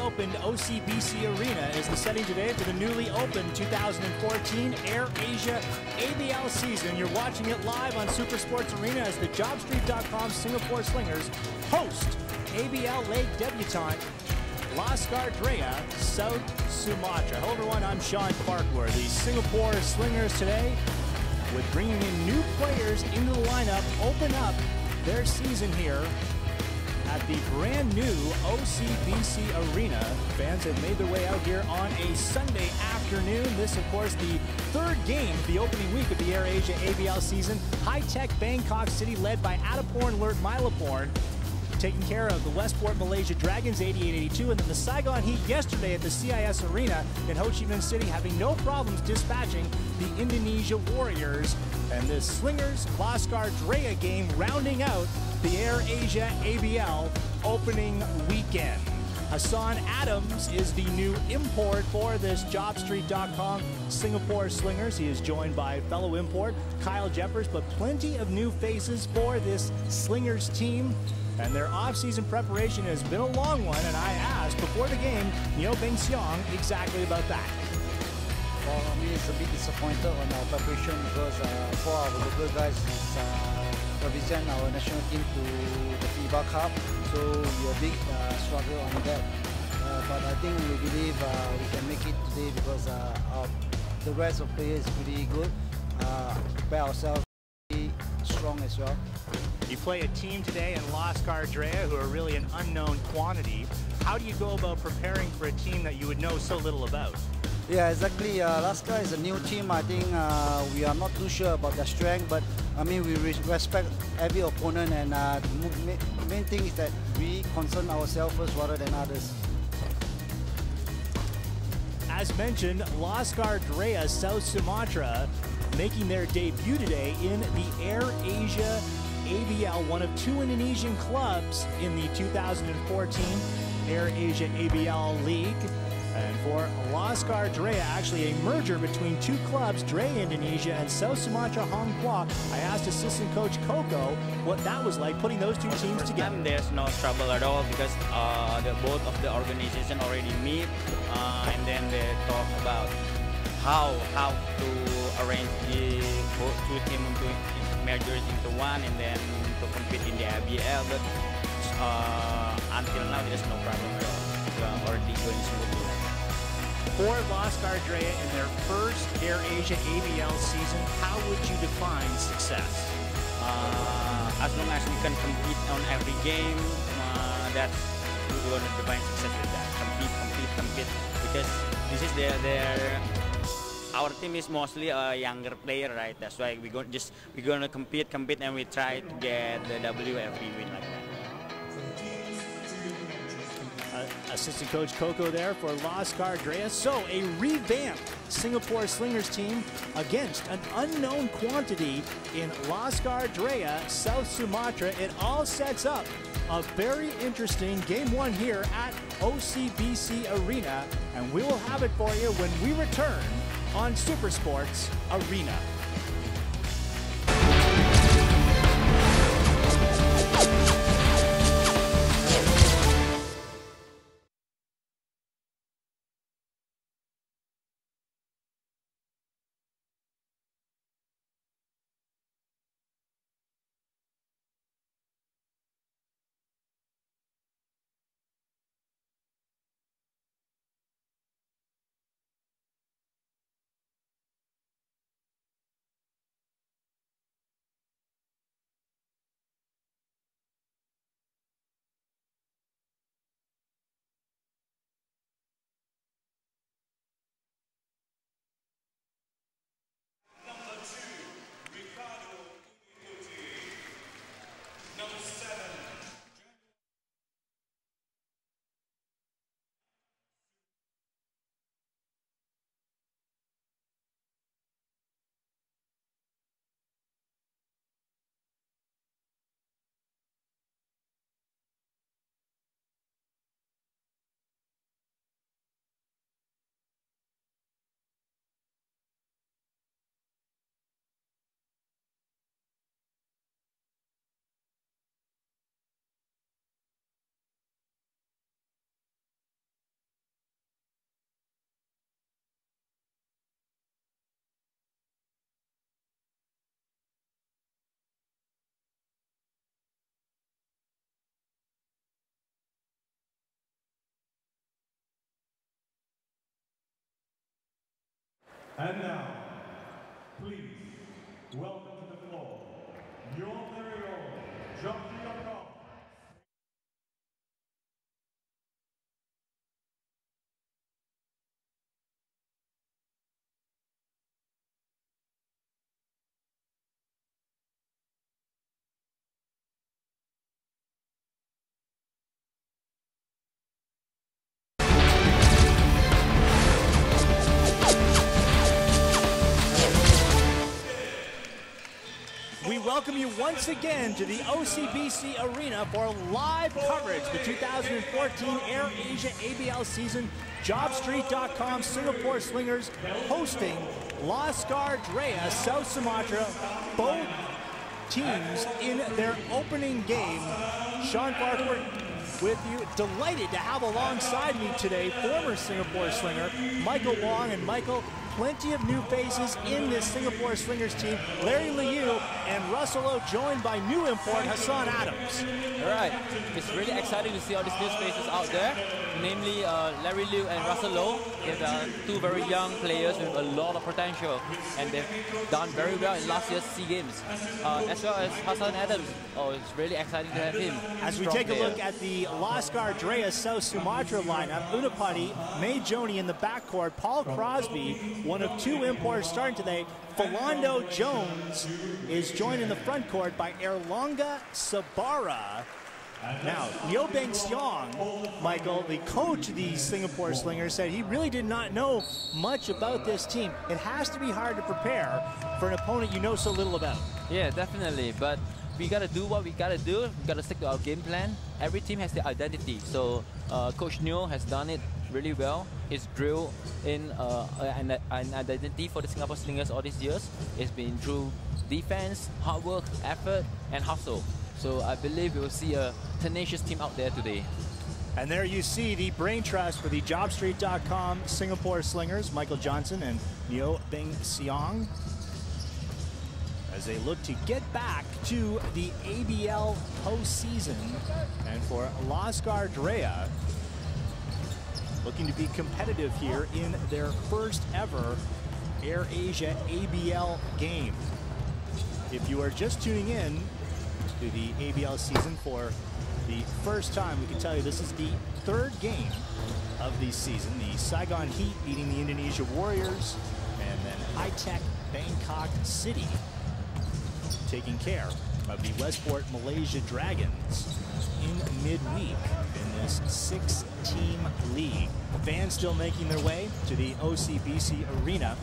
opened OCBC Arena is the setting today for the newly opened 2014 AirAsia ABL season. You're watching it live on Super Sports Arena as the JobStreet.com Singapore Slingers host ABL League debutante Laskar Dreya, South Sumatra. Hello everyone, I'm Sean Farquhar. The Singapore Slingers today, with bringing in new players into the lineup, open up their season here at the brand new OCBC Arena. Fans have made their way out here on a Sunday afternoon. This, of course, the third game of the opening week of the AirAsia ABL season. High-tech Bangkok City led by Ataporn Lert Milaporn, taking care of the Westport Malaysia Dragons 88-82, and then the Saigon Heat yesterday at the CIS Arena in Ho Chi Minh City, having no problems dispatching the Indonesia Warriors. And this Slingers Laskar Dreya game rounding out the AirAsia ABL opening weekend. Hassan Adams is the new import for this JobStreet.com Singapore Slingers. He is joined by fellow import Kyle Jeffers, but plenty of new faces for this Slingers team. And their off-season preparation has been a long one, and I asked before the game, Neo Beng Seong, exactly about that. For me, it's a bit disappointed on our preparation because for our local guys is represent our national team to the FIBA Cup, so we are big struggle on that. But I think we believe we can make it today because the rest of players is pretty good. Prepare ourselves to be strong as well. You play a team today in Laskar Dreya, who are really an unknown quantity. How do you go about preparing for a team that you would know so little about? Yeah, exactly. Laskar is a new team. I think we are not too sure about their strength, but I mean we respect every opponent, and the main thing is that we concern ourselves first rather than others. As mentioned, Laskar Dreya, South Sumatra, making their debut today in the AirAsia ABL, one of two Indonesian clubs in the 2014 AirAsia ABL League. And for Laskar Dreya, actually a merger between two clubs, Dreya Indonesia and South Sumatra Hong Kong. I asked assistant coach Coco what that was like, putting those two teams together. There's no trouble at all because both of the organization already meet, and then they talk about how to arrange the both two teams to merge into one and then to compete in the ABL. But until now, there's no problem at all. We are already going smoothly. For Laskar Dreya in their first AirAsia ABL season, how would you define success? As long as we can compete on every game, that's we're going to define success with that. Compete. Because this is our team is mostly a younger player, right? That's why we're gonna compete, and we try to get the W every win like that. Assistant coach Coco there for Laskar Dreya. So a revamped Singapore Slingers team against an unknown quantity in Laskar Dreya, South Sumatra. It all sets up a very interesting game one here at OCBC Arena, and we will have it for you when we return on Super Sports Arena. And now, please welcome to the floor your very own JobStreet.com. We welcome you once again to the OCBC Arena for live coverage, the 2014 AirAsia ABL season. JobStreet.com Singapore Slingers hosting Laskar Dreya, South Sumatra. Both teams in their opening game. Sean Farquhar with you. Delighted to have alongside me today former Singapore Slinger Michael Wong. And Michael, plenty of new faces in this Singapore Slingers team. Larry Liu and Russell O joined by new import Hassan Adams. All right, it's really exciting to see all these new faces out there, namely Larry Liu and Russell Lowe. They're two very young players with a lot of potential, and they've done very well in last year's SEA Games. As well as Hassan Adams. Oh, it's really exciting to have him. As we take a look at the Laskar Dreya South Sumatra lineup, Unapati, May Joni in the backcourt, Paul Crosby, one of two imports starting today. Philando Jones is joined in the front court by Erlonga Sabara. Now, Liu Beng Xiong, Michael, the coach of the Singapore Slingers, said he really did not know much about this team. It has to be hard to prepare for an opponent you know so little about. Yeah, definitely. But we got to do what we got to do. We got to stick to our game plan. Every team has their identity. So Coach Neo has done it really well. He's drilled in an identity for the Singapore Slingers all these years. It's been through defense, hard work, effort, and hustle. So I believe we will see a tenacious team out there today. And there you see the brain trust for the JobStreet.com Singapore Slingers, Michael Johnson and Liu Beng Xiong, as they look to get back to the ABL postseason. And for Laskar Dreya, looking to be competitive here in their first ever AirAsia ABL game. If you are just tuning in to the ABL season for the first time, we can tell you this is the third game of the season. The Saigon Heat beating the Indonesia Warriors, and then high-tech Bangkok City taking care of the Westport Malaysia Dragons in midweek in this 6-team league. Fans still making their way to the OCBC Arena.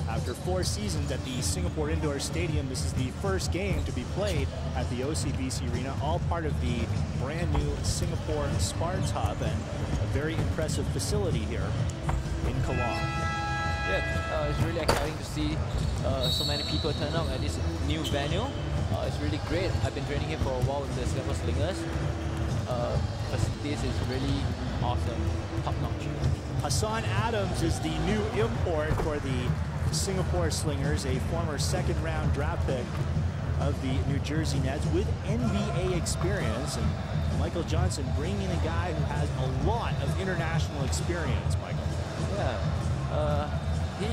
After 4 seasons at the Singapore Indoor Stadium, this is the first game to be played at the OCBC Arena, all part of the brand new Singapore Sparks Hub, and a very impressive facility here in Kalong. Yeah, it's really exciting to see so many people turn up at this new venue. It's really great. I've been training here for a while with the Singapore Slingers. Facilities is really awesome, top-notch. Hassan Adams is the new import for the Singapore Slingers, a former second-round draft pick of the New Jersey Nets with NBA experience. And Michael Johnson bringing a guy who has a lot of international experience, Michael. Yeah, he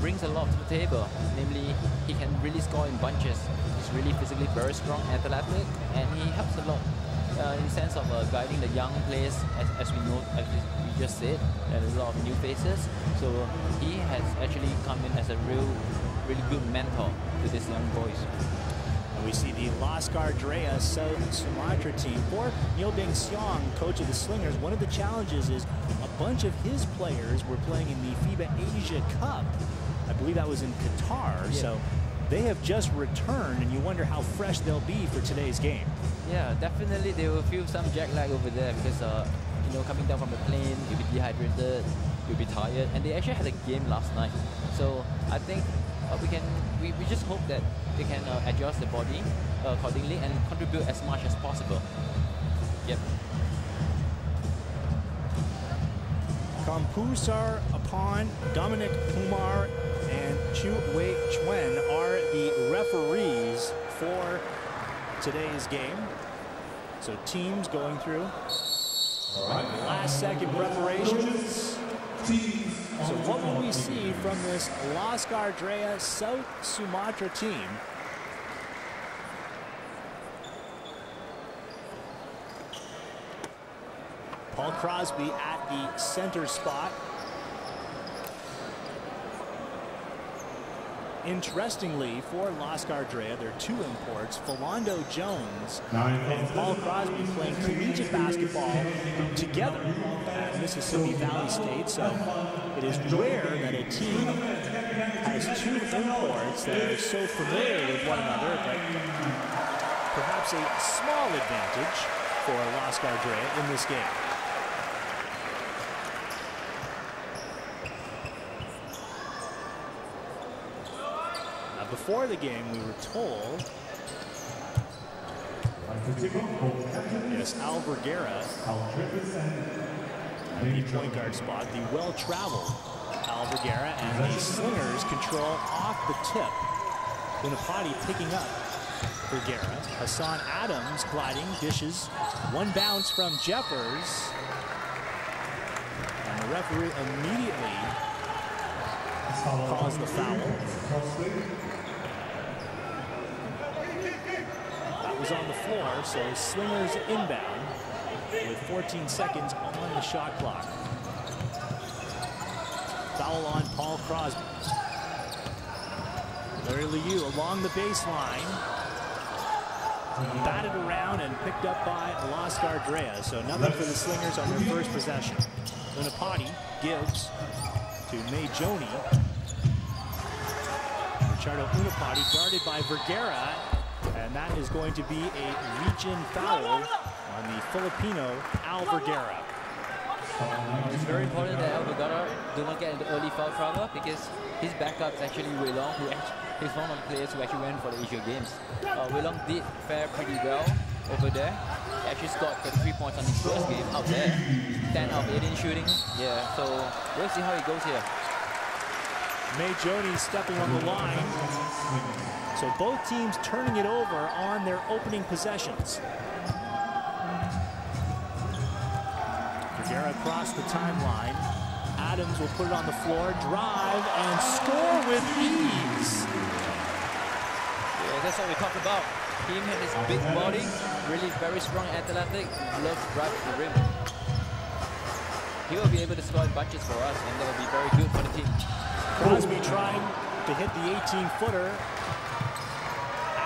brings a lot to the table. Namely, he can really score in bunches. He's really physically very strong, athletic, and he helps a lot in the sense of guiding the young players, as we know, as we just said. There's a lot of new faces. So he has actually come in as a really good mentor to these young boys. And we see the Laskar Dreya South Sumatra team. For Liu Beng Xiong, coach of the Slingers, one of the challenges is a bunch of his players were playing in the FIBA Asia Cup. I believe that was in Qatar. Yeah. So they have just returned, and you wonder how fresh they'll be for today's game. Yeah, definitely they will feel some jet lag over there because you know, coming down from the plane, you'll be dehydrated, you'll be tired, and they actually had a game last night. So I think we just hope that they can adjust the body accordingly and contribute as much as possible. Yep. Kampusar Apan, Dominic Kumar, and Chu Wei Chuen are the referees for today's game. So teams going through last second preparations. So what will we see from this Laskar Dreya South Sumatra team? Paul Crosby at the center spot. Interestingly, for Laskar Dreya, there are two imports, Philando Jones and Paul Crosby, playing collegiate basketball together at Mississippi Valley State. So it is rare that a team has two imports that are so familiar with one another, but perhaps a small advantage for Laskar Dreya in this game. Before the game, we were told, yes, Al Vergara, the point guard spot, the well-traveled Al Vergara, and the Slingers control off the tip. Unapati picking up Vergara. Hassan Adams gliding, dishes, one bounce from Jeffers, and the referee immediately calls the foul. Was on the floor, so Slingers inbound with 14 seconds on the shot clock. Foul on Paul Crosby. Larry Liu along the baseline. Batted around and picked up by Laskar Dreya. So nothing for the Slingers on their first possession. Unapati gives to Majoni. Ricciardo Unapati guarded by Vergara. And that is going to be a reach-in foul on the Filipino Al Vergara. It's very important that Al Vergara do not get into early foul trouble, because his backup is actually Wei Long, who is one of the players who actually went for the Asia Games. Wei Long did fare pretty well over there. He actually scored 33 points on his first game out there. 10 out of 18 shooting. Yeah, so we'll see how it goes here. Majoni stepping on the line. So both teams turning it over on their opening possessions. Vergara across the timeline. Adams will put it on the floor, drive, and score with ease. Yeah, that's what we talked about. Him and his big body, really very strong, athletic, loves to drive to the rim. He will be able to score in bunches for us, and that will be very good for the team. Crosby trying to hit the 18-footer.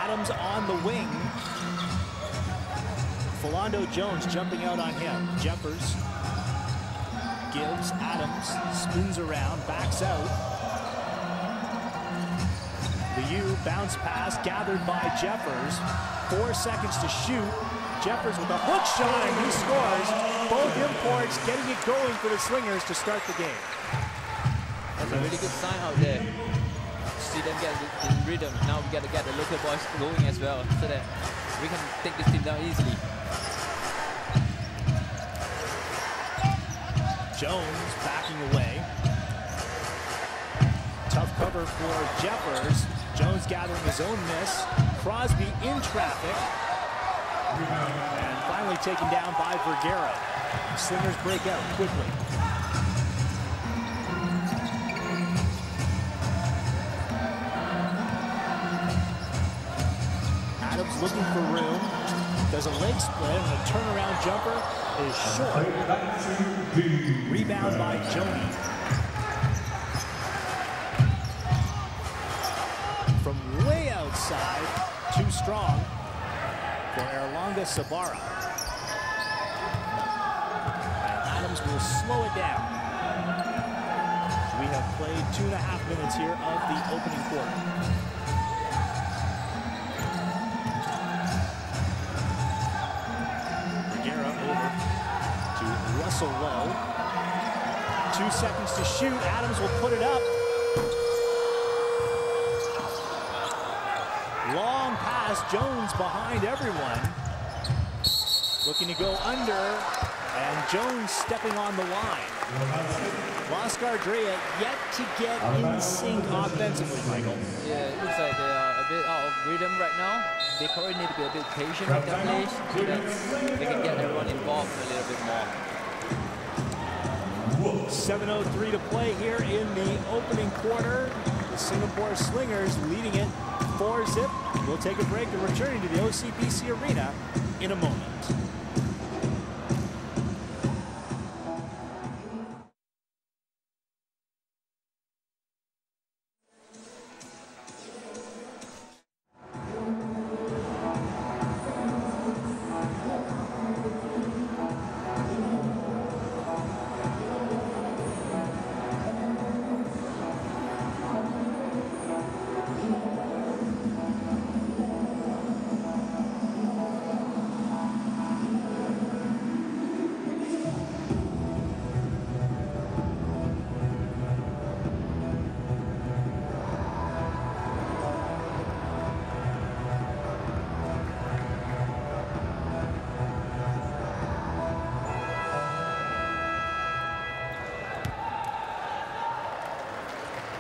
Adams on the wing. Philando Jones jumping out on him. Jeffers gives. Adams spins around, backs out. Liu bounce pass gathered by Jeffers. 4 seconds to shoot. Jeffers with a hook shot, and he scores. Both imports getting it going for the Slingers to start the game. That's a really good sign out there. See them get in rhythm. Now we got to get the local boys going as well, so that we can take this team down easily. Jones backing away. Tough cover for Jeffers. Jones gathering his own miss. Crosby in traffic. And finally taken down by Vergara. Slingers break out quickly. Adams looking for room. Does a leg split, and a turnaround jumper is short. Rebound by Joni. From way outside, too strong for Erlonga Sabara. And Adams will slow it down. We have played 2.5 minutes here of the opening quarter. Russell Lowe. 2 seconds to shoot. Adams will put it up. Long pass. Jones behind everyone. Looking to go under. And Jones stepping on the line. Laskar Dreya yet to get in sync offensively, Michael. Yeah, it looks like they are a bit out of rhythm right now. They probably need to be a bit patient with their plays so that they can get everyone involved a little bit more. 7:03 to play here in the opening quarter. The Singapore Slingers leading it 4-zip. We'll take a break and return to the OCBC Arena in a moment.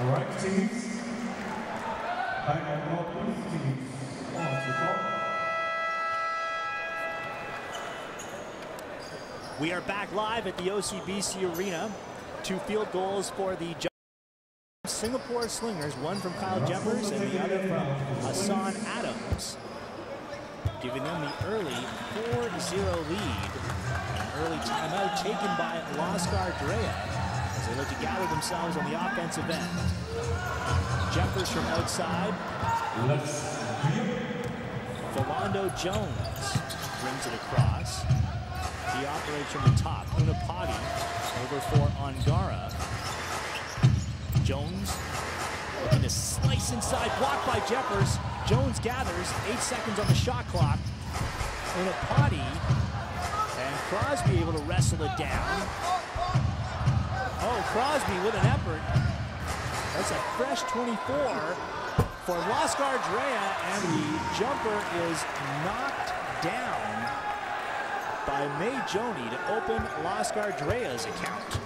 All right, teams. Back on board, please, teams. On the clock. We are back live at the OCBC Arena. 2 field goals for the Singapore Slingers, one from Kyle Jeffers and the other from Hassan Adams, giving them the early 4-0 lead. An early timeout taken by Laskar Dreya as they look to gather themselves on the offensive end. Jeffers from outside. Philando Jones brings it across. He operates from the top. Unapati over for Angara. Jones looking to slice inside, blocked by Jeffers. Jones gathers, 8 seconds on the shot clock. Unapati and Crosby able to wrestle it down. Oh, Crosby with an effort. That's a fresh 24 for Laskar Dreya, and the jumper is knocked down by May Joni to open Laskar Dreya's account.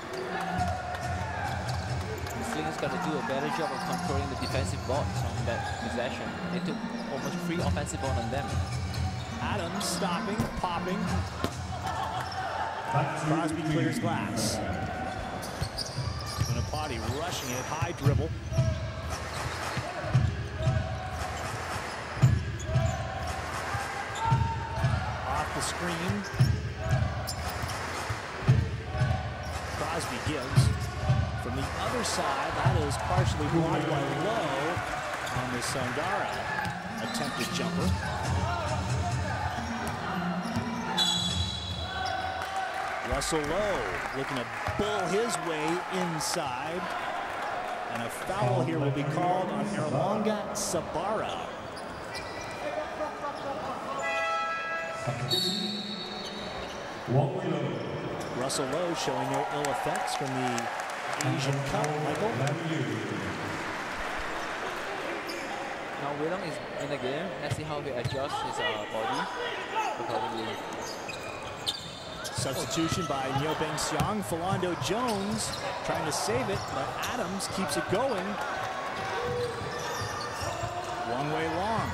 The Slingers got to do a better job of controlling the defensive boards on that possession. They took almost 3 offensive boards on them. Adams stopping, popping. Crosby clears glass. Unapati rushing it, high dribble. Off the screen. Crosby gives. From the other side, that is partially blocked by Lowe on the Sangara attempted jumper. Russell Lowe looking to bull his way inside. And a foul here will be called on Erlonga Sabara. Russell Lowe showing no ill effects from the Asian Cup, Michael. Now Willem is in the game. Let's see how he adjusts his body accordingly. Substitution by Nyobeng Siang. Philando Jones trying to save it, but Adams keeps it going. One way long.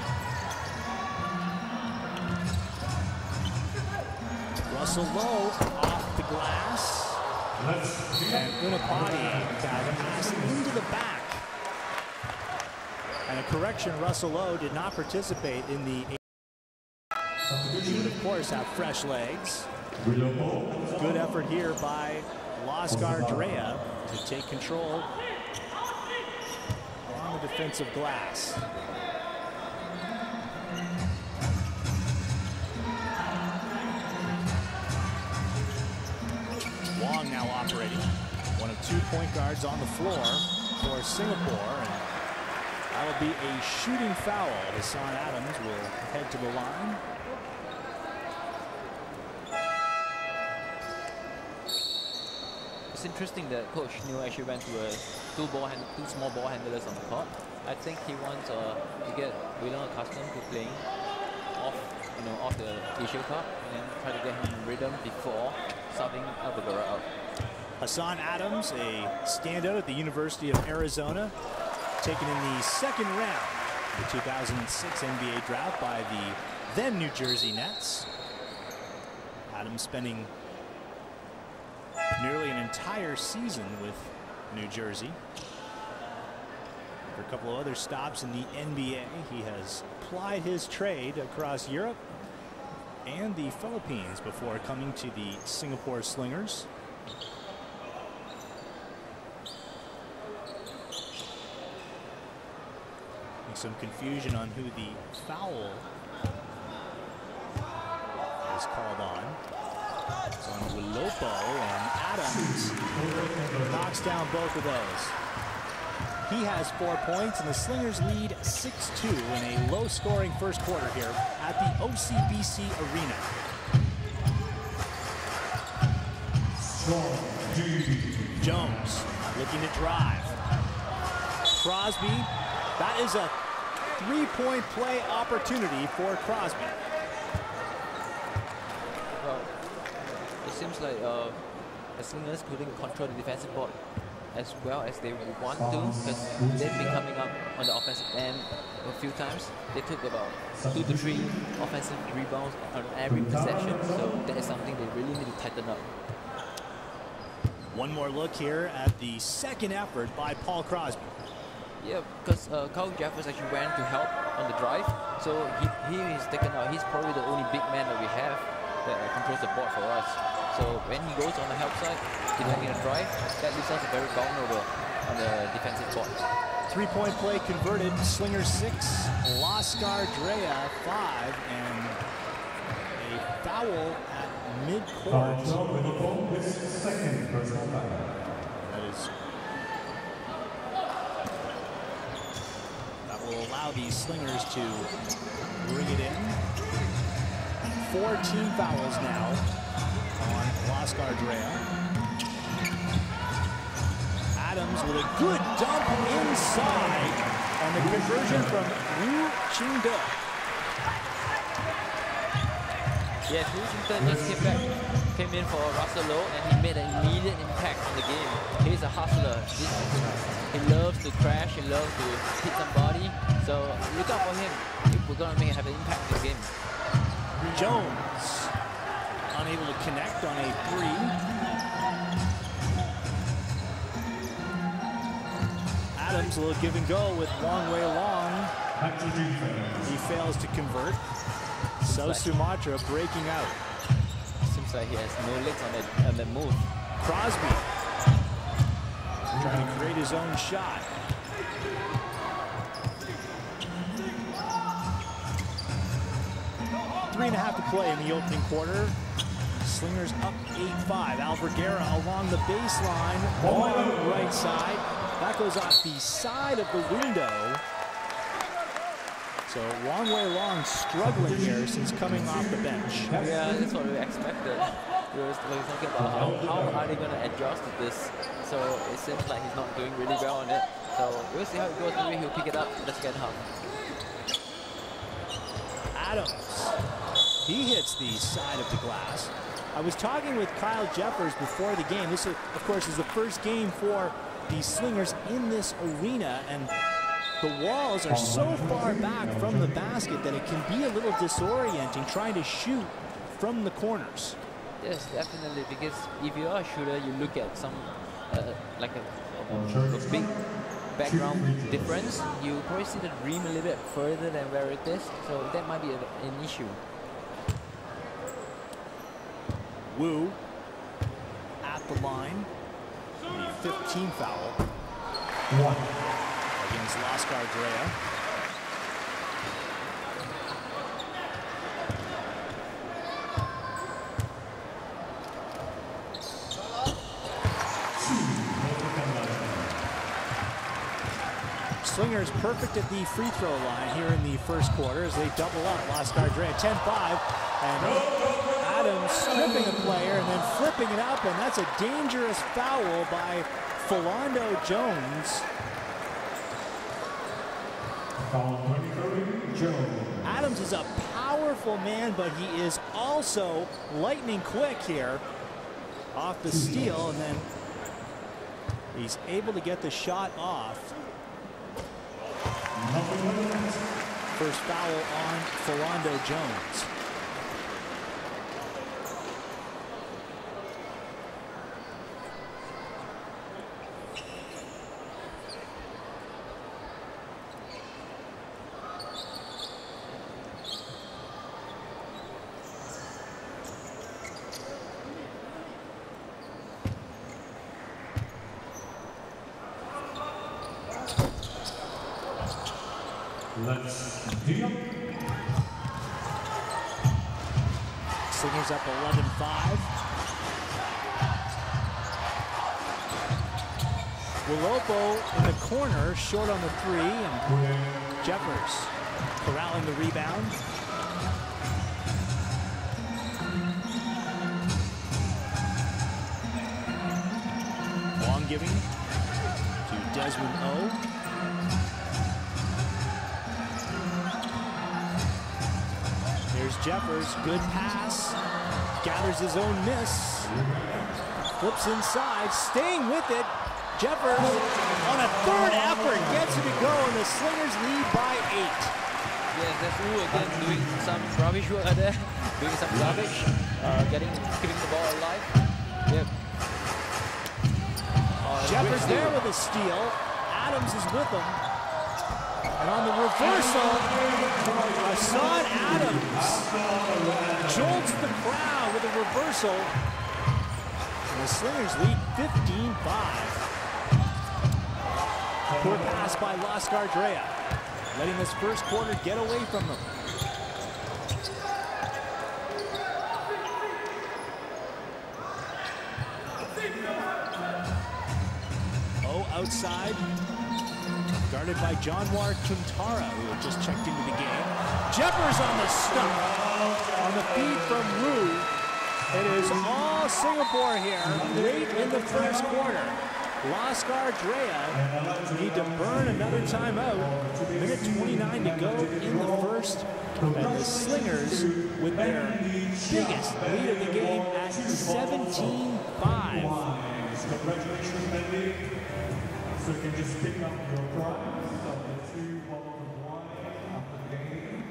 Russell Lowe off the glass. And Unapati got a pass into the back. And a correction, Russell Lowe did not participate in the... He would, of course, have fresh legs. Good effort here by Laskar Dreya to take control on the defensive glass. Wong now operating. One of 2 point guards on the floor for Singapore. And that'll be a shooting foul. Hassan Adams will head to the line. It's interesting that Coach Neil actually went to two small ball handlers on the court. I think he wants to get Willem accustomed to playing off the Asia Cup and then try to get him in rhythm before starting Alvaro out. Hassan Adams, a standout at the University of Arizona, taken in the 2nd round of the 2006 NBA draft by the then New Jersey Nets. Adams spending nearly an entire season with New Jersey. For a couple of other stops in the NBA, he has plied his trade across Europe and the Philippines before coming to the Singapore Slingers. Some confusion on who the foul is called on. It's on Wilopo, and Adams knocks down both of those. He has 4 points, and the Slingers lead 6-2 in a low-scoring first quarter here at the OCBC Arena. Jones looking to drive. Crosby, that is a three-point play opportunity for Crosby. Well, it seems like the Slingers couldn't control the defensive board as well as they want to, because they've been coming up on the offensive end a few times. They took about 2 to 3 offensive rebounds on every possession, so that is something they really need to tighten up. One more look here at the second effort by Paul Crosby. Yeah, because Kyle Jeffers actually went to help on the drive, so he is taken out. He's probably the only big man that we have that controls the board for us. So when he goes on the help side, defending a drive, that leaves us very vulnerable on the defensive board. Three-point play converted. Slingers 6, Laskar Dreya 5, and a foul at mid-court. That is. Will allow these Slingers to bring it in. 4 team fouls now on Laskar Dreya. Adams with a good dump inside on the conversion from Wu Ching-do. Yes, Wu Ching-do just came in for Russell Lowe, and he made an immediate impact on the game. He's a hustler. He loves to crash, he loves to hit somebody. So look out for him if we're going to have an impact in the game. Jones unable to connect on a 3. Adams a little give and go with Wong Wei Long. He fails to convert. So Sumatra breaking out. Seems like he has no legs on the move. Crosby trying to create his own shot. 3.5 to play in the opening quarter. Slingers up 8-5. Alvergara along the baseline, on right side. That goes off the side of the window. So Wong Wei Long struggling here since coming off the bench. Yeah, that's what we expected. We were talking about how are they going to adjust to this. So it seems like he's not doing really well on it. So we'll see how it goes. Maybe he'll pick it up in the second half. Adams, he hits the side of the glass. I was talking with Kyle Jeffers before the game. This, of course, is the first game for the Slingers in this arena, and the walls are so far back from the basket that it can be a little disorienting trying to shoot from the corners. Yes, definitely, because if you are a shooter, you look at some like a big background difference, you probably see the rim a little bit further than where it is, so that might be an issue. Wu at the line, the 15th foul against Laskar Dreya. Slingers perfect at the free throw line here in the first quarter as they double up. Laskar Dreya 10-5, and Adams stripping a player and then flipping it up, and that's a dangerous foul by Philando Jones. Adams is a powerful man, but he is also lightning quick here off the steal, and then he's able to get the shot off. First foul on Philando Jones. Laskar Dreya. Slingers up 11-5. Wilopo in the corner, short on the 3, and Jeffers corralling the rebound. Long giving to Desmond O. Here's Jeffers, good pass, gathers his own miss, flips inside, staying with it. Jeffers on a third effort gets it to go, and the Slingers lead by 8. Yes, that's Wu again doing some rubbish work there, doing some garbage, keeping the ball alive. Yep. Jeffers there with a steal. Adams is with him. And on the reversal, Hassan Adams jolts the crowd with a reversal. And the Slingers lead 15-5. Poor pass by Laskar Dreya, letting this first quarter get away from them. Oh, outside. Guarded by Janwar Tuntara, who had just checked into the game. Jeffers on the stop. On the feed from Wu. It is all Singapore here, late in the first quarter. Laskar Dreya need to burn another timeout. Minute 29 to go in the first. And the Slingers with their biggest lead of the game at 17-5. Congratulations, Bentley. So you can just pick up your prize of the 2 bottles of wine after the game.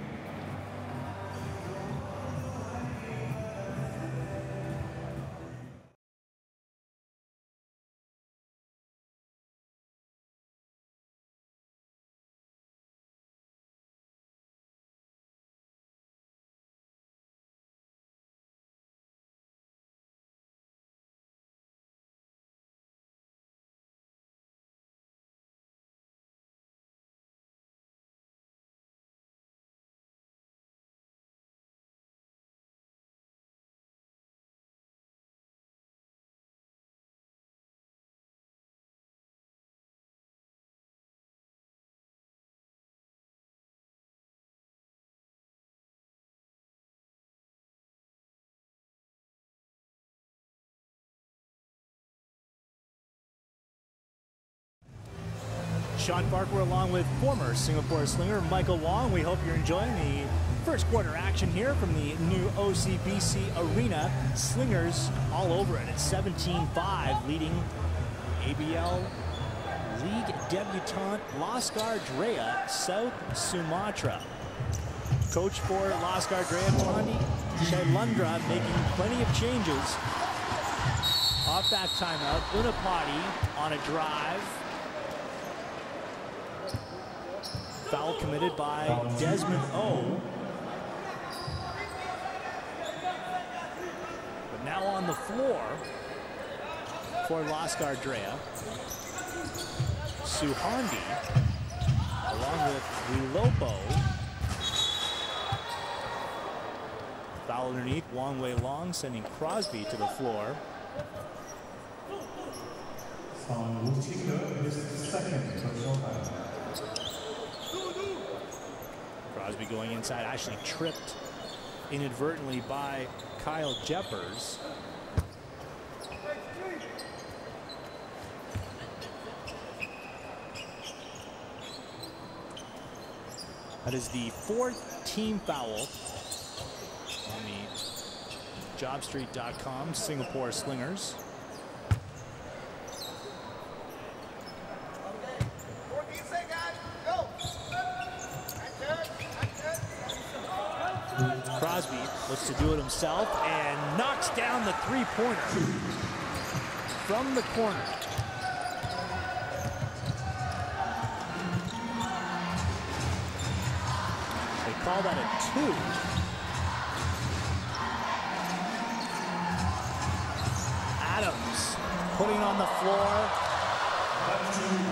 Sean Farquhar along with former Singapore Slinger Michael Wong. We hope you're enjoying the first quarter action here from the new OCBC Arena. Slingers all over it at 17-5, leading ABL League debutante Laskar Dreya, South Sumatra. Coach for Laskar Dreya, Tandi Shailendra, making plenty of changes. Off that timeout, Unapati on a drive. Foul committed by Desmond O. But now on the floor for Laskar Dreya, Suhandi along with Wilopo. Foul underneath, Wong Wei Long sending Crosby to the floor. Crosby going inside, actually tripped inadvertently by Kyle Jeffers. That is the 4th team foul on the JobStreet.com Singapore Slingers. Crosby looks to do it himself and knocks down the three-pointer from the corner. They call that a 2. Adams putting on the floor.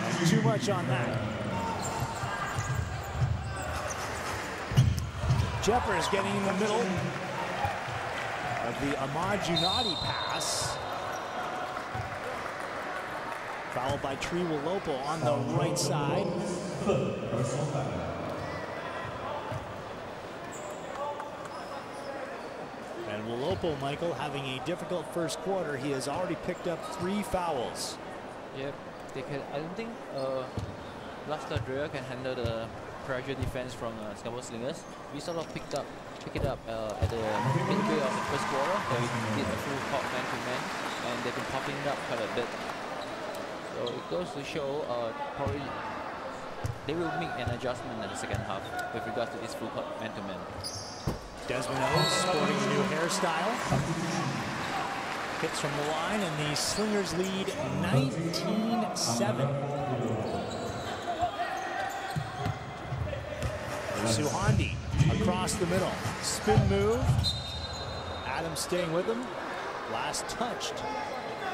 And too much on that. Jeffers getting in the middle of the Ahmad Junadi pass. Fouled by Triwalopo on the right side. And Walopo, Michael, having a difficult first quarter. He has already picked up 3 fouls. Yep, they can. I don't think Laskar Dreya can handle the pressure defense from Singapore Slingers. We sort of picked it up at the midway of the first quarter. Where we did a full court man-to-man, and they've been popping it up quite a bit. So it goes to show probably they will make an adjustment in the second half with regards to this full court man-to-man. Desmond O's sporting a new hairstyle. Hits from the line, and the Slingers lead 19-7. Suhandi across the middle. Spin move. Adams staying with him. Last touched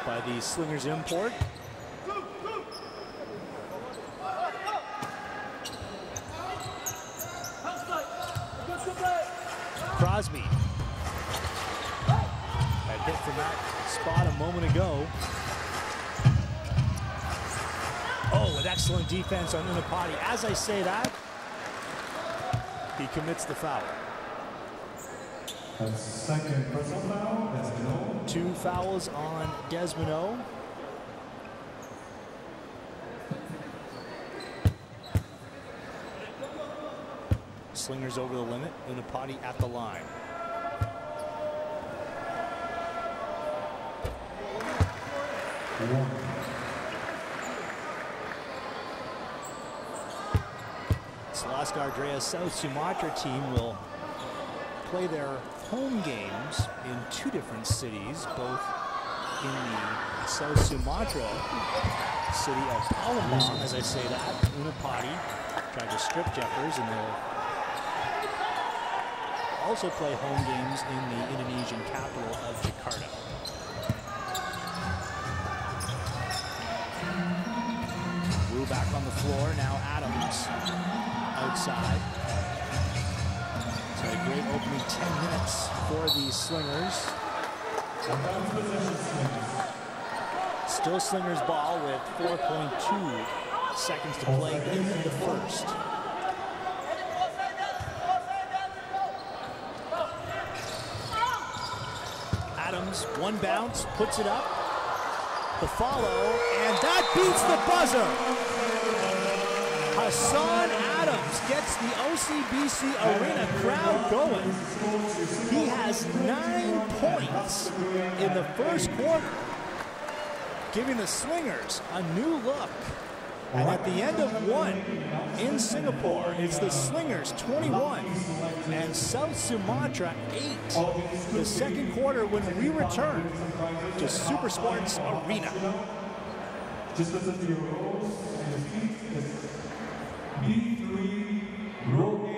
by the Slingers import. Crosby had hit from that spot a moment ago. Oh, with excellent defense on Unapati. As I say that, he commits the foul. Second personal foul, Desmond O. 2 fouls on Desmond O. Slingers over the limit. Unapati at the line. This Laskar Dreya South Sumatra team will play their home games in 2 different cities, both in the South Sumatra city of Palembang. As I say that, Unapati tried to strip Jeffers, and they'll also play home games in the Indonesian capital of Jakarta. Wu back on the floor, now Adams outside. So a great opening 10 minutes for the Slingers. Still Slingers ball with 4.2 seconds to play in the first. Adams, one bounce, puts it up. The follow, and that beats the buzzer. Hassan Adams gets the OCBC Arena crowd going. He has 9 points in the first quarter, giving the Slingers a new look. And at the end of 1 in Singapore, it's the Slingers 21 and South Sumatra 8. The second quarter when we return to Super Sports Arena. Just listen to your roles and your feet. B3 roll game.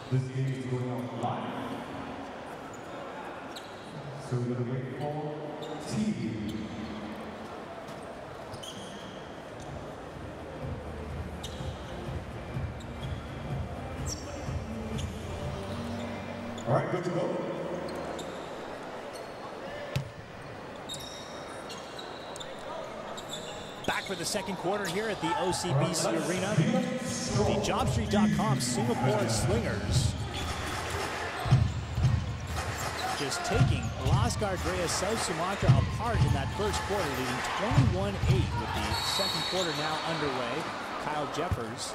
This game is going on live. So we're going to wait for TV. All right, good to go. Back for the second quarter here at the OCBC Arena. The JobStreet.com Singapore Slingers just taking Laskar Dreya South Sumatra apart in that first quarter, leading 21-8 with the second quarter now underway. Kyle Jeffers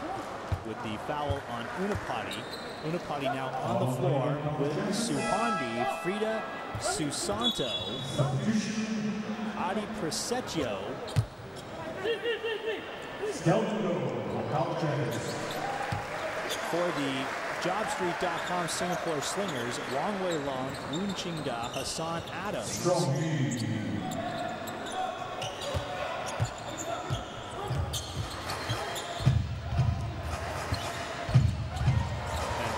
with the foul on Unapati. Unapati now on the floor with Suhandi, Frida Susanto, Adi Presecchio, for the JobStreet.com Singapore Slingers, Wong Wei Long, Woon Ching-da, Hassan Adams.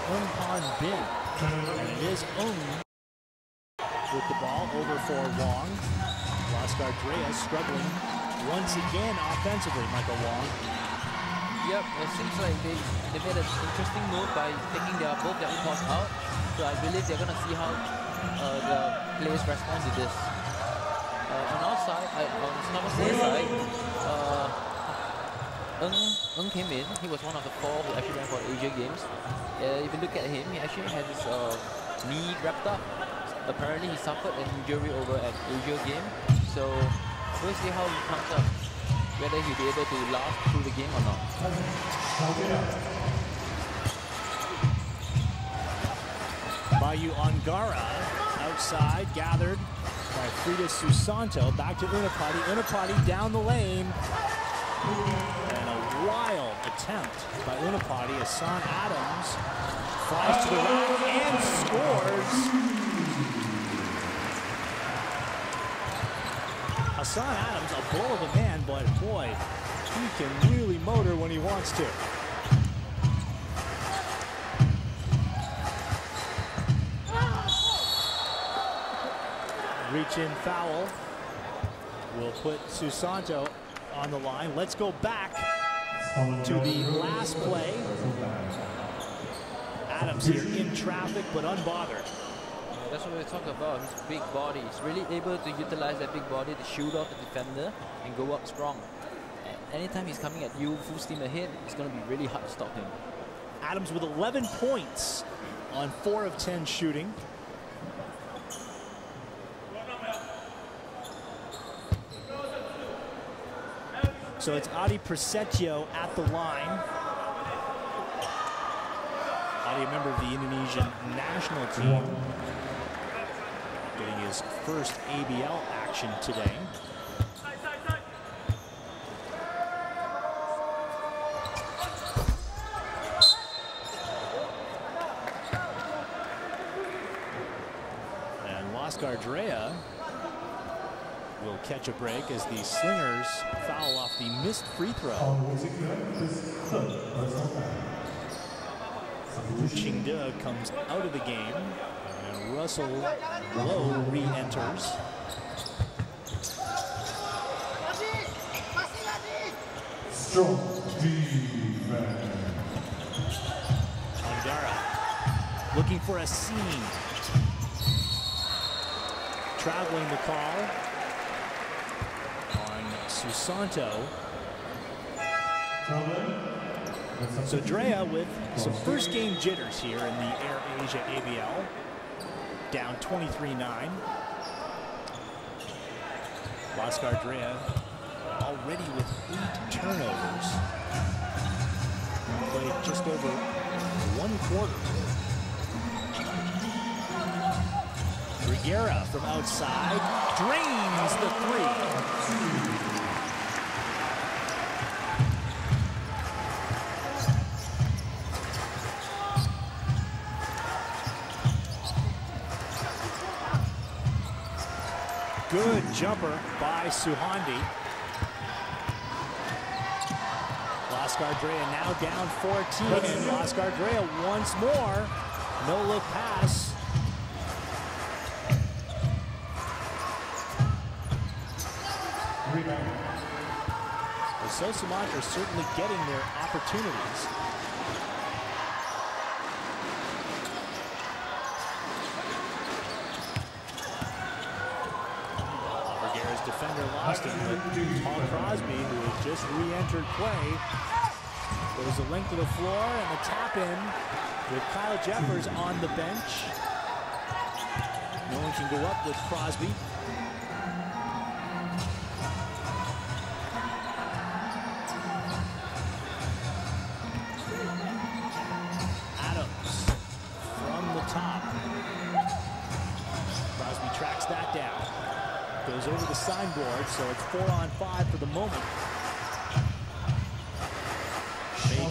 And Han Bin. And it is with the ball over for Wong. Laskar Dreya struggling once again offensively, Michael Wong. Yep, it seems like they made an interesting move by taking both their imports out. So I believe they're going to see how the players respond to this. On our side, on Sumatra side, Ng came in. He was one of the 4 who actually went for Asia Games. If you look at him, he actually had his knee wrapped up. Apparently he suffered an injury over at Asia Game. So we'll see how he comes up, whether he'll be able to last through the game or not. Bayu Angara outside, gathered by Frida Susanto. Back to Unapati. Unapati down the lane. And a wild attempt by Unapati. Hassan Adams flies to the rack and scores. Hassan Adams, a bull of a man, but boy, he can really motor when he wants to. Reach-in foul will put Susanto on the line. Let's go back to the last play. Adams here in traffic, but unbothered. That's what we talk about, his big body. He's really able to utilize that big body to shoot off the defender and go up strong. And anytime he's coming at you full steam ahead, it's going to be really hard to stop him. Adams with 11 points on 4 of 10 shooting. So it's Adi Presecchio at the line. Adi, a member of the Indonesian national team, getting his first ABL action today. And Laskar Dreya will catch a break as the Slingers foul off the missed free throw. Wu Ching-da comes out of the game, and Russell Lowe re-enters. Angara looking for a seam. Traveling the call on Susanto. So Dreya with some first game jitters here in the AirAsia ABL. Down 23-9. Laskar Dreya already with 8 turnovers. Played just over 1 quarter. Riguera from outside drains the 3. Good jumper by Suhandi. Laskar Dreya now down 14, and Laskar Dreya once more. No-look pass. So Sumatra is certainly getting their opportunities. Vergara's defender lost him, but Paul Crosby, who has just re-entered play, goes the length of the floor and the tap-in with Kyle Jeffers on the bench. No one can go up with Crosby. Goes over the signboard, so it's 4-on-5 for the moment.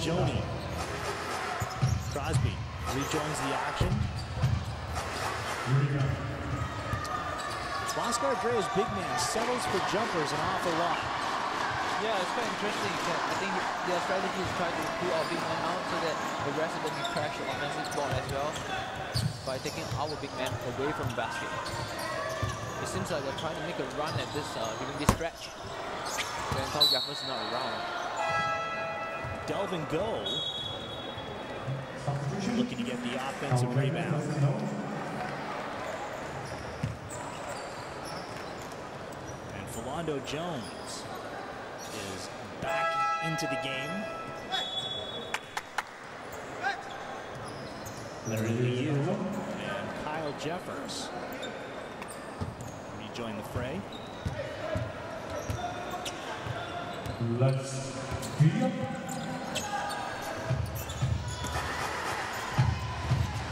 Joni. Crosby rejoins the action. Laskar Dreya's big man settles for jumpers an awful lot. Yeah, it's quite interesting. I think their strategy is try to pull our big man out so that the rest of them can crash the offensive ball as well by taking our big man away from the basket. It seems like they're trying to make a run at this during this stretch when Kyle Jeffers is not around. Delve and go. Looking to get the offensive rebound. And Philando Jones is back into the game. Larry Liu and Kyle Jeffers join the fray.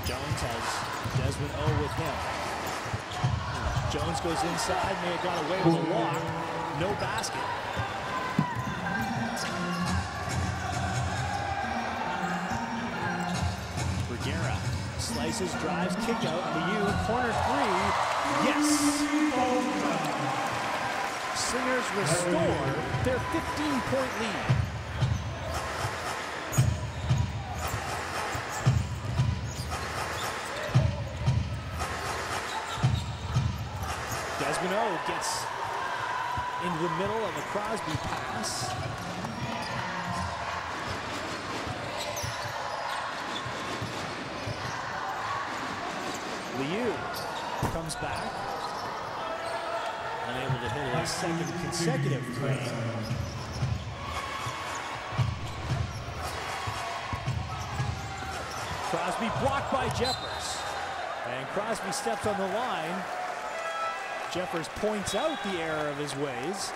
Jones has Desmond O with him. Jones goes inside, may have got away with a walk. No basket. Vergara slices, drives, kick out, Liu, corner three. Yes! Slingers restore their 15-point lead. Desmond O gets into the middle of a Crosby pass. Liu comes back, unable to hit his second consecutive three. Crosby blocked by Jeffers, and Crosby steps on the line. Jeffers points out the error of his ways.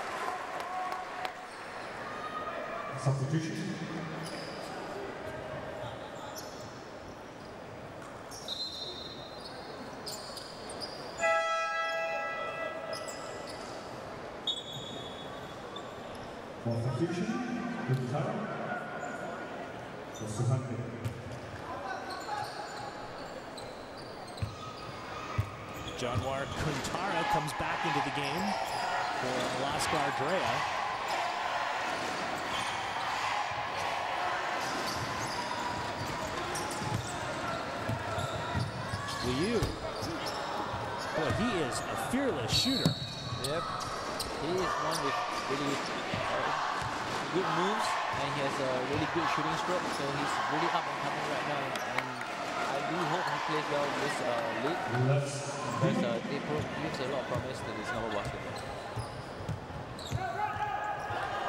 Substitution. Substitution. Januar Kuntara comes back into the game for Laskar Dreya. Liu, boy, he is a fearless shooter. Yep, he is one with really good moves, and he has a really good shooting stroke, so he's really up and coming right now, and I do hope he plays well in this league, because they gives a lot of promise to this Singapore basketball.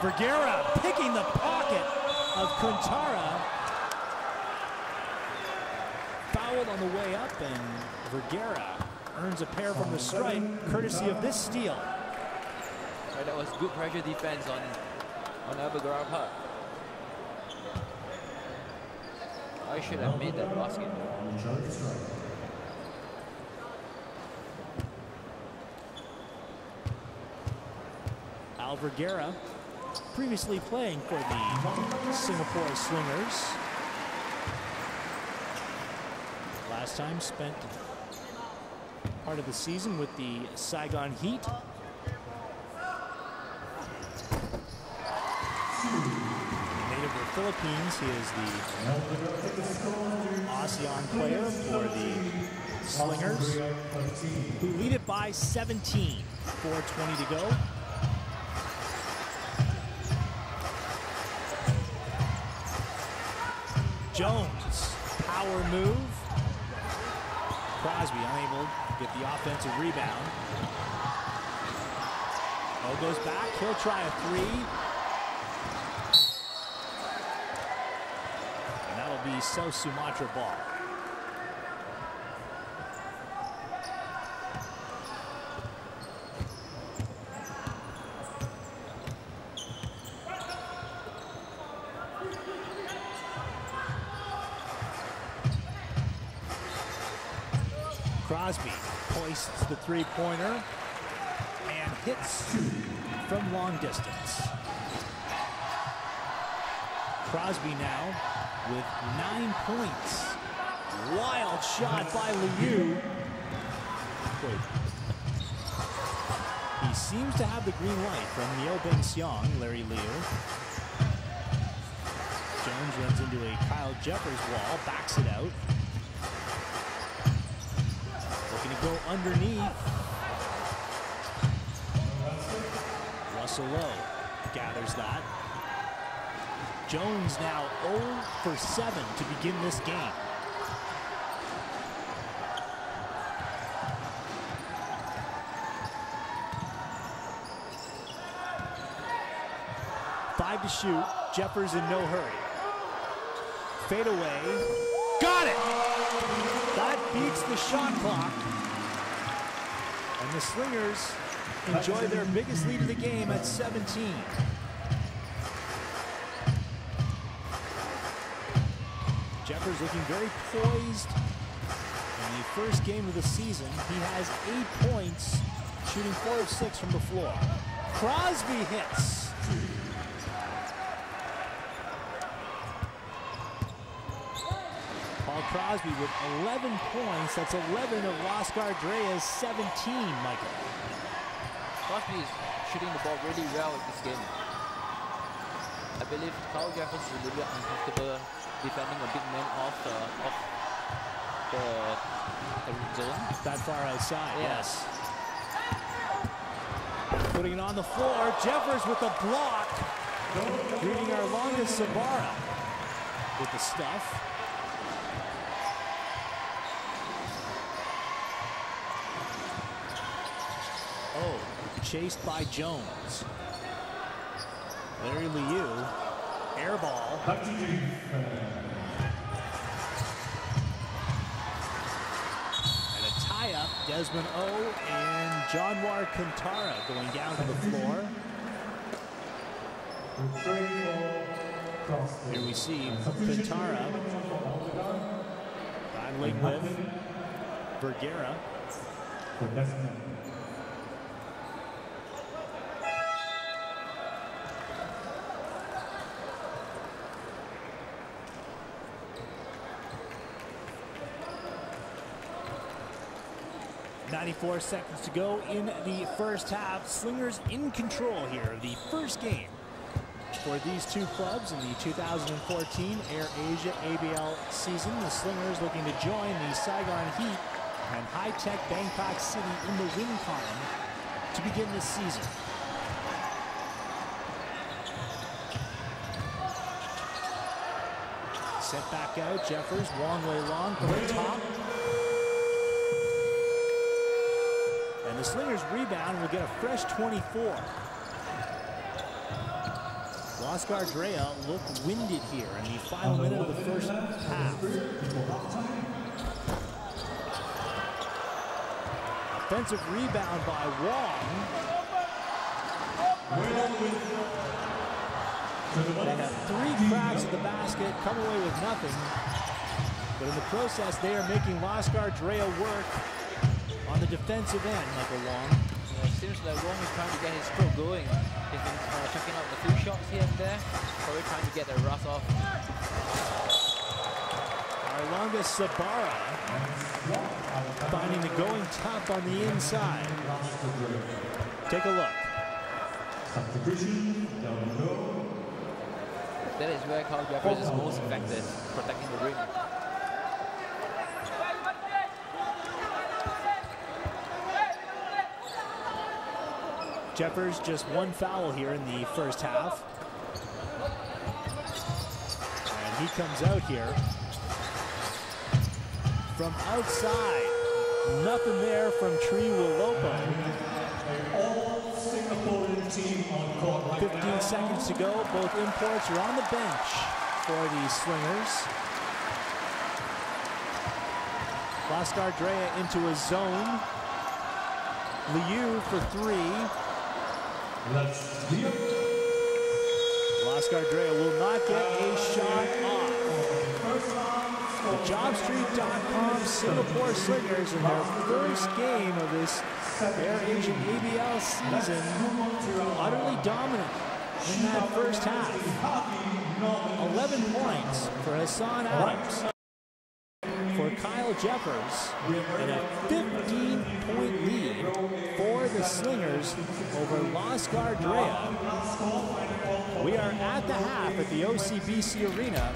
Vergara picking the pocket of Kuntara. Fouled on the way up, and Vergara earns a pair from the stripe, courtesy of this steal. Right, that was good pressure defense on Vergara's part. I should have made that basket. Al Vergara, previously playing for the Singapore Slingers. Last time spent part of the season with the Saigon Heat. Native of Philippines. He is the ASEAN player for the Slingers, who lead it by 17. 4:20 to go. Jones, power move. Crosby unable to get the offensive rebound. O goes back, he'll try a three. And that'll be Sumatra ball. Crosby hoists the three-pointer and hits from long distance. Crosby now with 9 points. Wild shot by Liu. He seems to have the green light from Neo Ben Siong, Larry Liu. Jones runs into a Kyle Jeffers wall, backs it out. Looking to go underneath. Russell Lowe gathers that. Jones now 0 for 7 to begin this game. Five to shoot. Jeffers in no hurry. Fade away. Got it! That beats the shot clock. And the Slingers enjoy their biggest lead of the game at 17. Jeffers looking very poised. In the first game of the season, he has 8 points, shooting 4 of 6 from the floor. Crosby hits. Paul Crosby with 11 points. That's 11 of Laskar Dreya's 17, Michael. Crosby is shooting the ball really well in this game. I believe Kyle Jeffers is a little bit uncomfortable defending a big man off the zone. That far outside, yes. Putting it on the floor. Jeffers with a block. Greeting our longest Sabara with the stuff. Oh, chased by Jones. Larry Liu, air ball. And a tie-up, Desmond O and Janwar Kantara going down to the floor. Here we see Kantara battling with Vergara. 94 seconds to go in the first half. Slingers in control here. The first game for these two clubs in the 2014 AirAsia ABL season. The Slingers looking to join the Saigon Heat and high-tech Bangkok City in the win column to begin this season. Set back out, Jeffers, long way long from the top. And the Slingers rebound will get a fresh 24. Laskar Dreya looked winded here in the final minute of the first half. Offensive rebound by Wong. They have 3 cracks at the basket, come away with nothing. But in the process, they are making Laskar Dreya work on the defensive end, Michael Wong. Yeah, it seems like Wong is trying to get his stroke going. He's been checking out the few shots here and there, probably trying to get a rush off. Our longest Sabara finding the going tough on the inside. Take a look. That is where Kyle Jeffers is most effective, protecting the rim. Jeffers just one foul here in the first half. And he comes out here from outside. Nothing there from Tree Wilopo. 15 seconds to go. Both imports are on the bench for the Slingers. Laskar Dreya into a zone. Liu for three. Laskar Dreya will not get a shot off. The JobStreet.com Singapore Slingers in their first game of this AirAsia ABL season, utterly dominant in that first half. 11 points for Hassan Adams. For Kyle Jeffers, and a 15-point lead for the Slingers over Laskar Dreya. We are at the half at the OCBC Arena.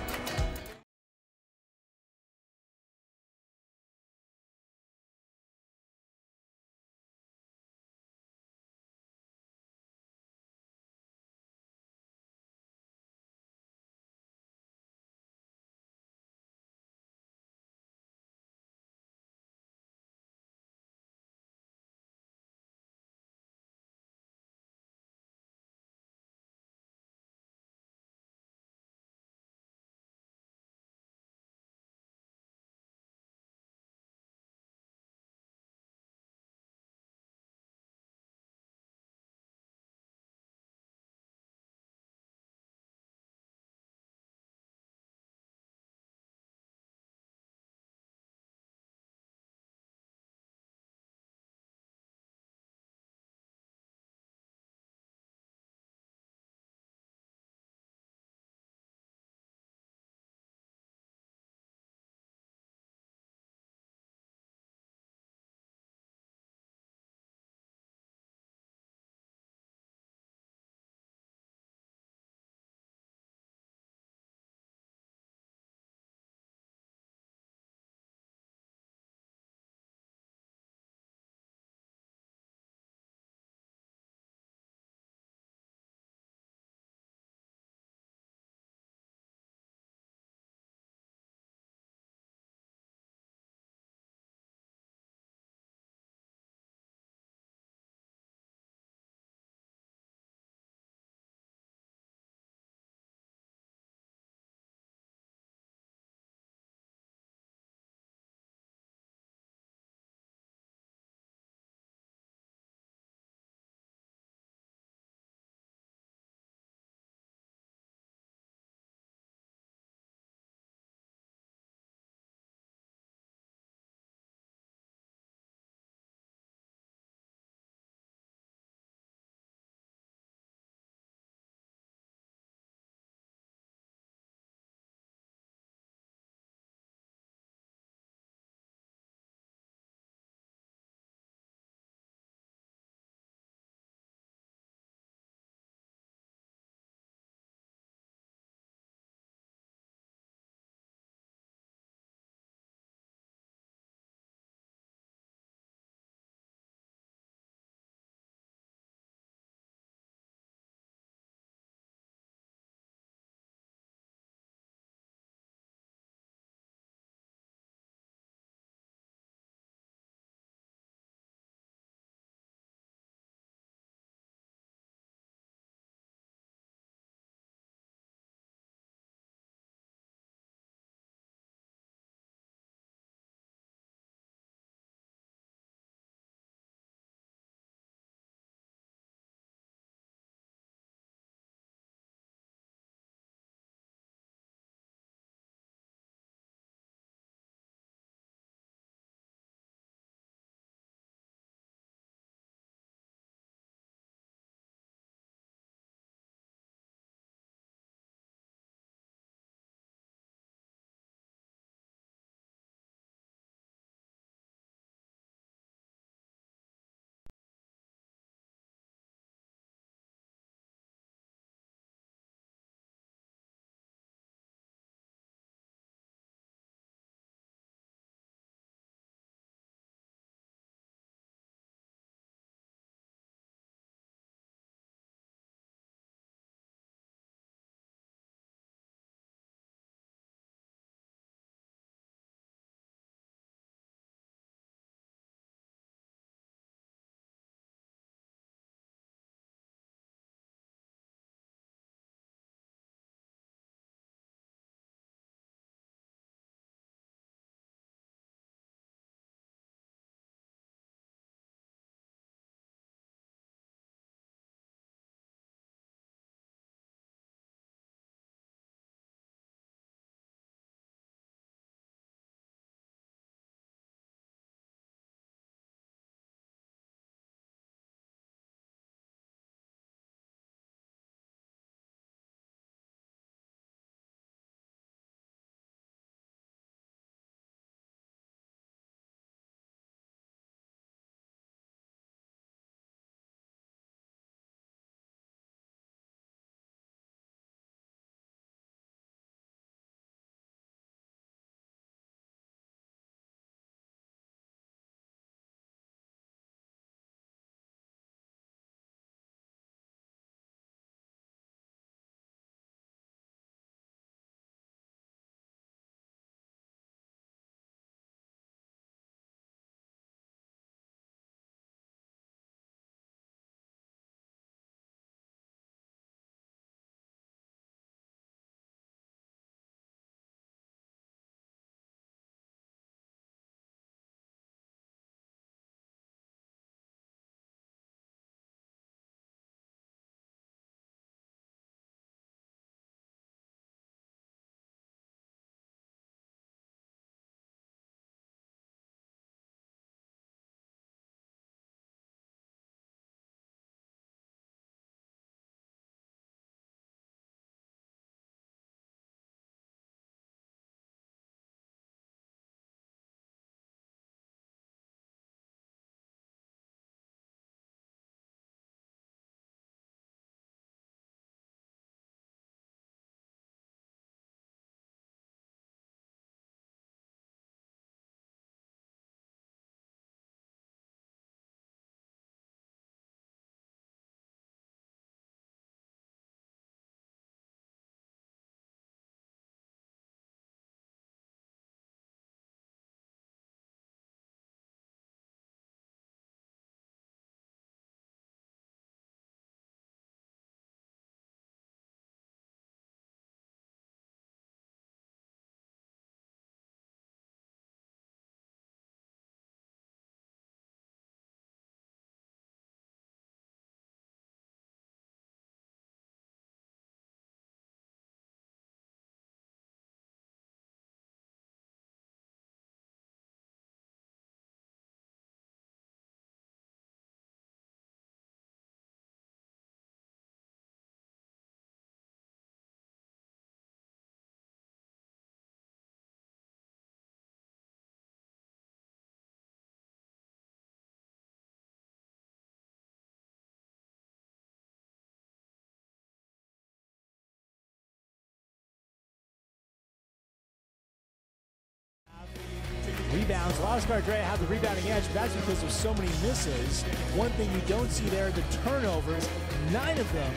rebounds. Laskar Dreya have the rebounding edge, but that's because of so many misses. One thing you don't see there, the turnovers, 9 of them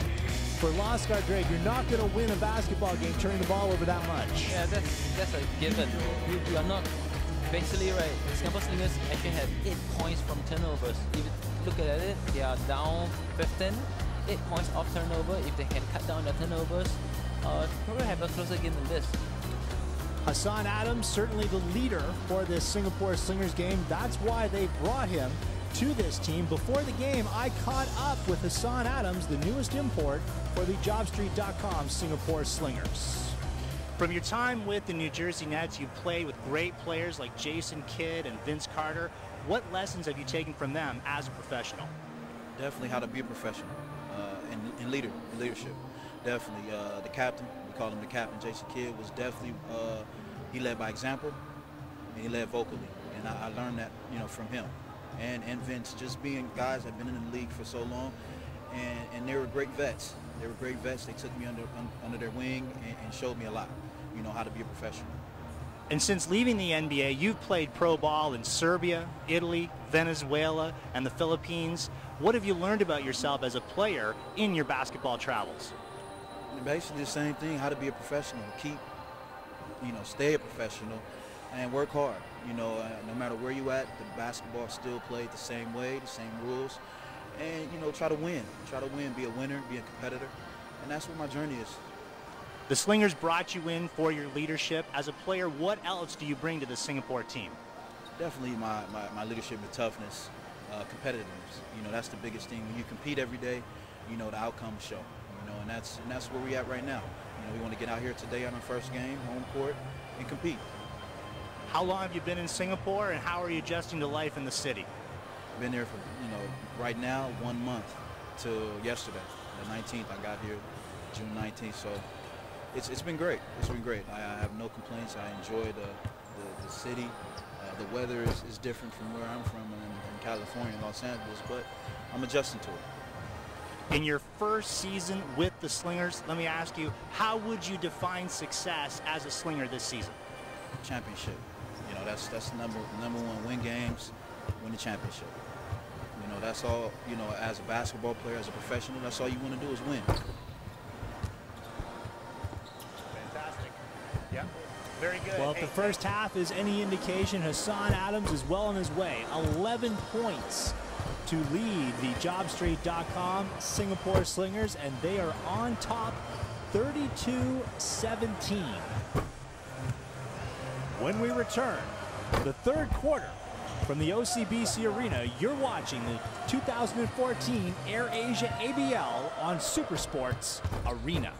for Laskar Dreya. You're not going to win a basketball game turning the ball over that much. Yeah, that's a given. You are not. Basically, right, Singapore Slingers actually have 8 points from turnovers. If you look at it, they are down 15, 8 points off turnover. If they can cut down their turnovers, probably have a closer game than this. Hassan Adams, certainly the leader for this Singapore Slingers game. That's why they brought him to this team. Before the game, I caught up with Hassan Adams, the newest import for the JobStreet.com Singapore Slingers. From your time with the New Jersey Nets, you've played with great players like Jason Kidd and Vince Carter. What lessons have you taken from them as a professional? Definitely how to be a professional and leadership. Definitely the captain, we call him the captain, Jason Kidd, was definitely, he led by example and he led vocally. And I learned that, from him. And Vince, just being guys that have been in the league for so long, and they were great vets. They were great vets. They took me under their wing and showed me a lot, how to be a professional. And since leaving the NBA, you've played pro ball in Serbia, Italy, Venezuela, and the Philippines. What have you learned about yourself as a player in your basketball travels? Basically the same thing, how to be a professional, stay a professional and work hard. No matter where you at, the basketball still played the same way, the same rules. And, try to win, be a winner, be a competitor. And that's what my journey is. The Slingers brought you in for your leadership. As a player, what else do you bring to the Singapore team? Definitely my leadership and toughness, competitiveness. That's the biggest thing. When you compete every day, the outcomes show. And that's where we're at right now. We want to get out here today on our first game, home court, and compete. How long have you been in Singapore, and how are you adjusting to life in the city? Been there for, right now, 1 month till yesterday, the 19th. I got here June 19th, so it's been great. It's been great. I have no complaints. I enjoy the city. The weather is different from where I'm from in California, Los Angeles, but I'm adjusting to it. In your first season with the Slingers, let me ask you, how would you define success as a Slinger this season? Championship. That's number one. Win games, win the championship. That's all, as a basketball player, as a professional, that's all you want to do is win. Fantastic. Yeah, very good. Well, if the first half is any indication, Hassan Adams is well on his way. 11 points to lead the JobStreet.com Singapore Slingers, and they are on top 32-17. When we return, the third quarter from the OCBC Arena, you're watching the 2014 AirAsia ABL on Supersports Arena.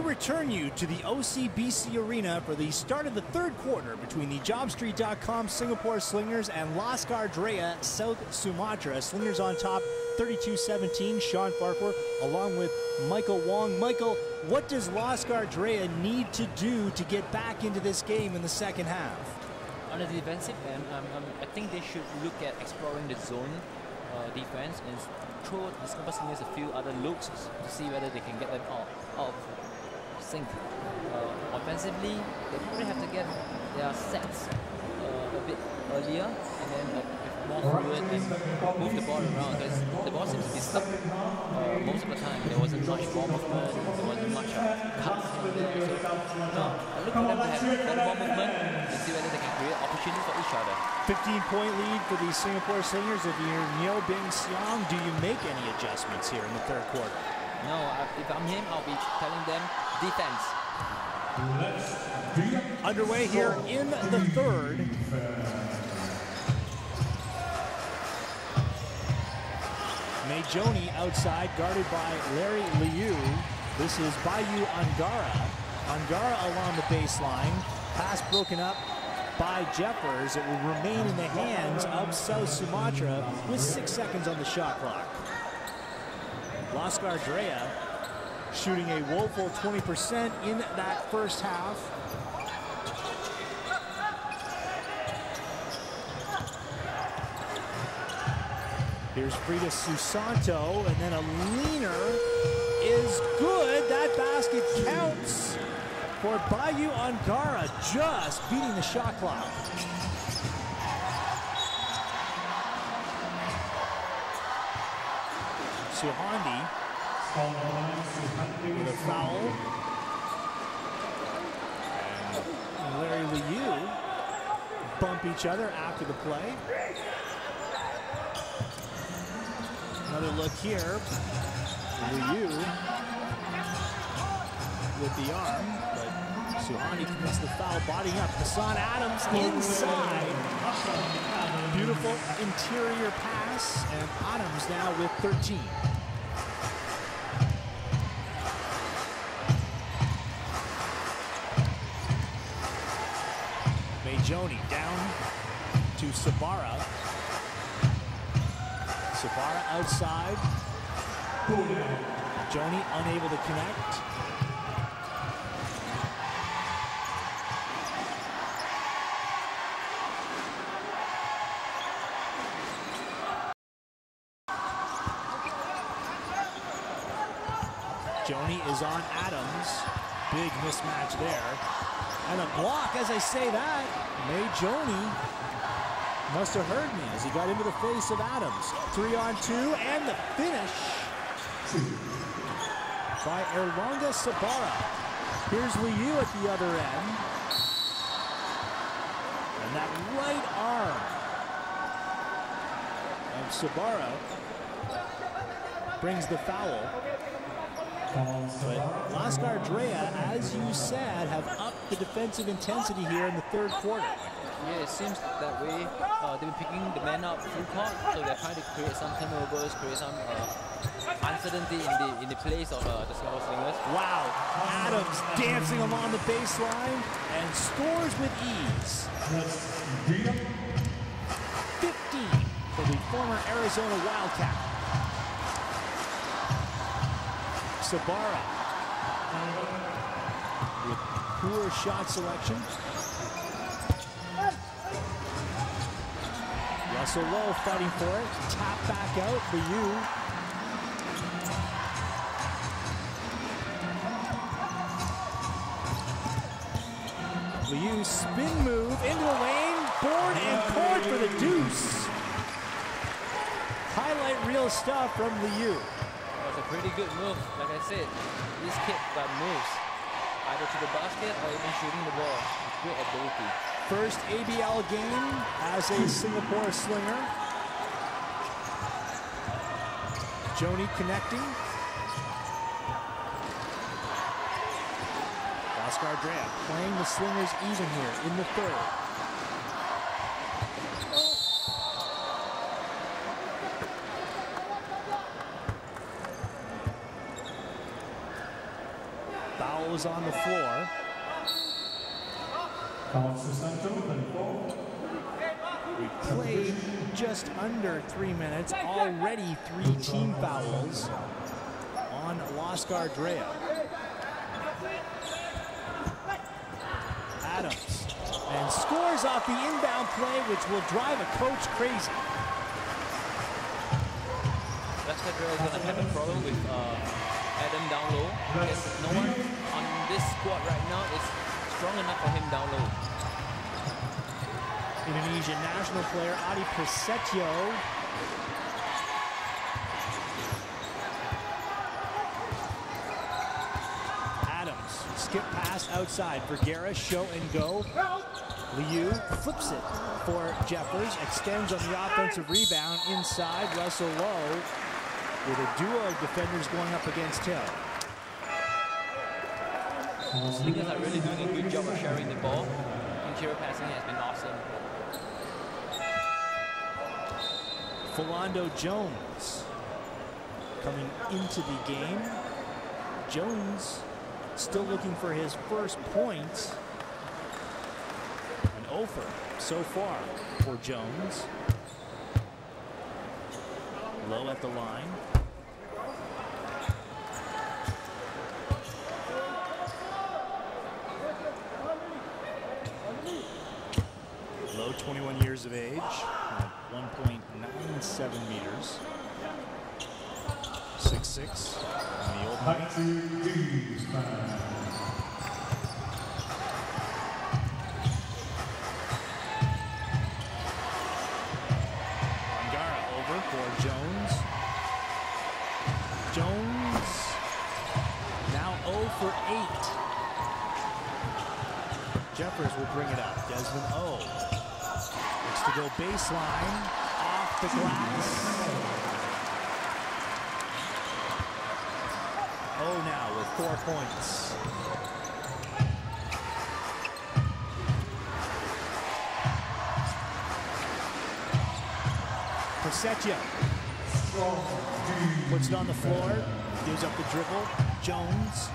return you to the OCBC Arena for the start of the third quarter between the JobStreet.com Singapore Slingers and Laskar Dreya South Sumatra. Slingers on top 32-17. Sean Farquhar along with Michael Wong. Michael, what does Laskar Dreya need to do to get back into this game in the second half? On the defensive end, I think they should look at exploring the zone defense and throw the Singapore Slingers a few other looks to see whether they can get them out of sync. Offensively, they probably have to get their sets a bit earlier and then more fluid and move the ball around, because the ball seems to be stuck most of the time. There wasn't much ball movement, there wasn't much cuts. So I look for them to have better ball movement and see whether they can create opportunities for each other. 15-point lead for the Singapore Slingers. If you're Neo Bing Siong, do you make any adjustments here in the third quarter? No, if I'm him, I'll be telling them defense. Underway here in the third. Majoni outside, guarded by Larry Liu. This is Bayu Angara. Angara along the baseline. Pass broken up by Jeffers. It will remain in the hands of South Sumatra with 6 seconds on the shot clock. Laskar Dreya shooting a woeful 20% in that first half. Here's Frida Susanto, and then a leaner is good. That basket counts for Bayu Angara, just beating the shot clock. Suhandi with a foul. And Larry Liu bump each other after the play. Another look here. Liu with the arm, but Suhandi commits the foul, bodying up. Hassan Adams inside. Beautiful interior pass, and Adams now with 13. Majoni down to Sabara. Sabara outside. Joni unable to connect. Joni is on Adams. Big mismatch there. And a block as I say that. Majoni must have heard me as he got into the face of Adams. 3-on-2, and the finish by Erlonga Sabara. Here's Liu at the other end. And that right arm of Sabara brings the foul. But Laskar Dreya, as you said, have upped the defensive intensity here in the third quarter. Yeah, it seems that way. They've been picking the man up full court, so they're trying to create some turnovers, create some uncertainty in the place of the Singapore Slingers. Wow, Adams dancing along the baseline and scores with ease. 15 for the former Arizona Wildcat. Sabara with poor shot selection. Russell Lowe fighting for it. Tap back out for you. Liu spin move into the lane. Board and court for the deuce. Highlight reel stuff from Liu. That's a pretty good move. Like I said, this kid got moves. Either to the basket or even shooting the ball. Great ability. First ABL game as a Singapore Slinger. Joni connecting. Laskar Dreya playing the Slingers even here in the third. goes on the floor. We played just under 3 minutes. Already 3 team fouls on Laskar Dreya. Adams, and scores off the inbound play, which will drive a coach crazy. Laskar Dreya is going to have a problem with Adam down low, because no one on this squad right now is strong enough for him down low. Indonesian national player Adi Prasetyo. Adams, skip pass outside for Guerra, show and go. Liu flips it for Jeffers, extends on the offensive rebound inside. Russell Lowe with a duo of defenders going up against him. Slingers are really doing a good job of sharing the ball. Interior passing has been awesome. Philando Jones coming into the game. Jones still looking for his first point. An offer so far for Jones. Low at the line. Low, 21 years of age, 1.97 meters. 6'6" on the open. Angara over for Jones. Jones now 0 for 8. Jeffers will bring it up. Desmond O. Looks to go baseline, off the glass. O now with 4 points. Prasetyo puts it on the floor, gives up the dribble. Jones.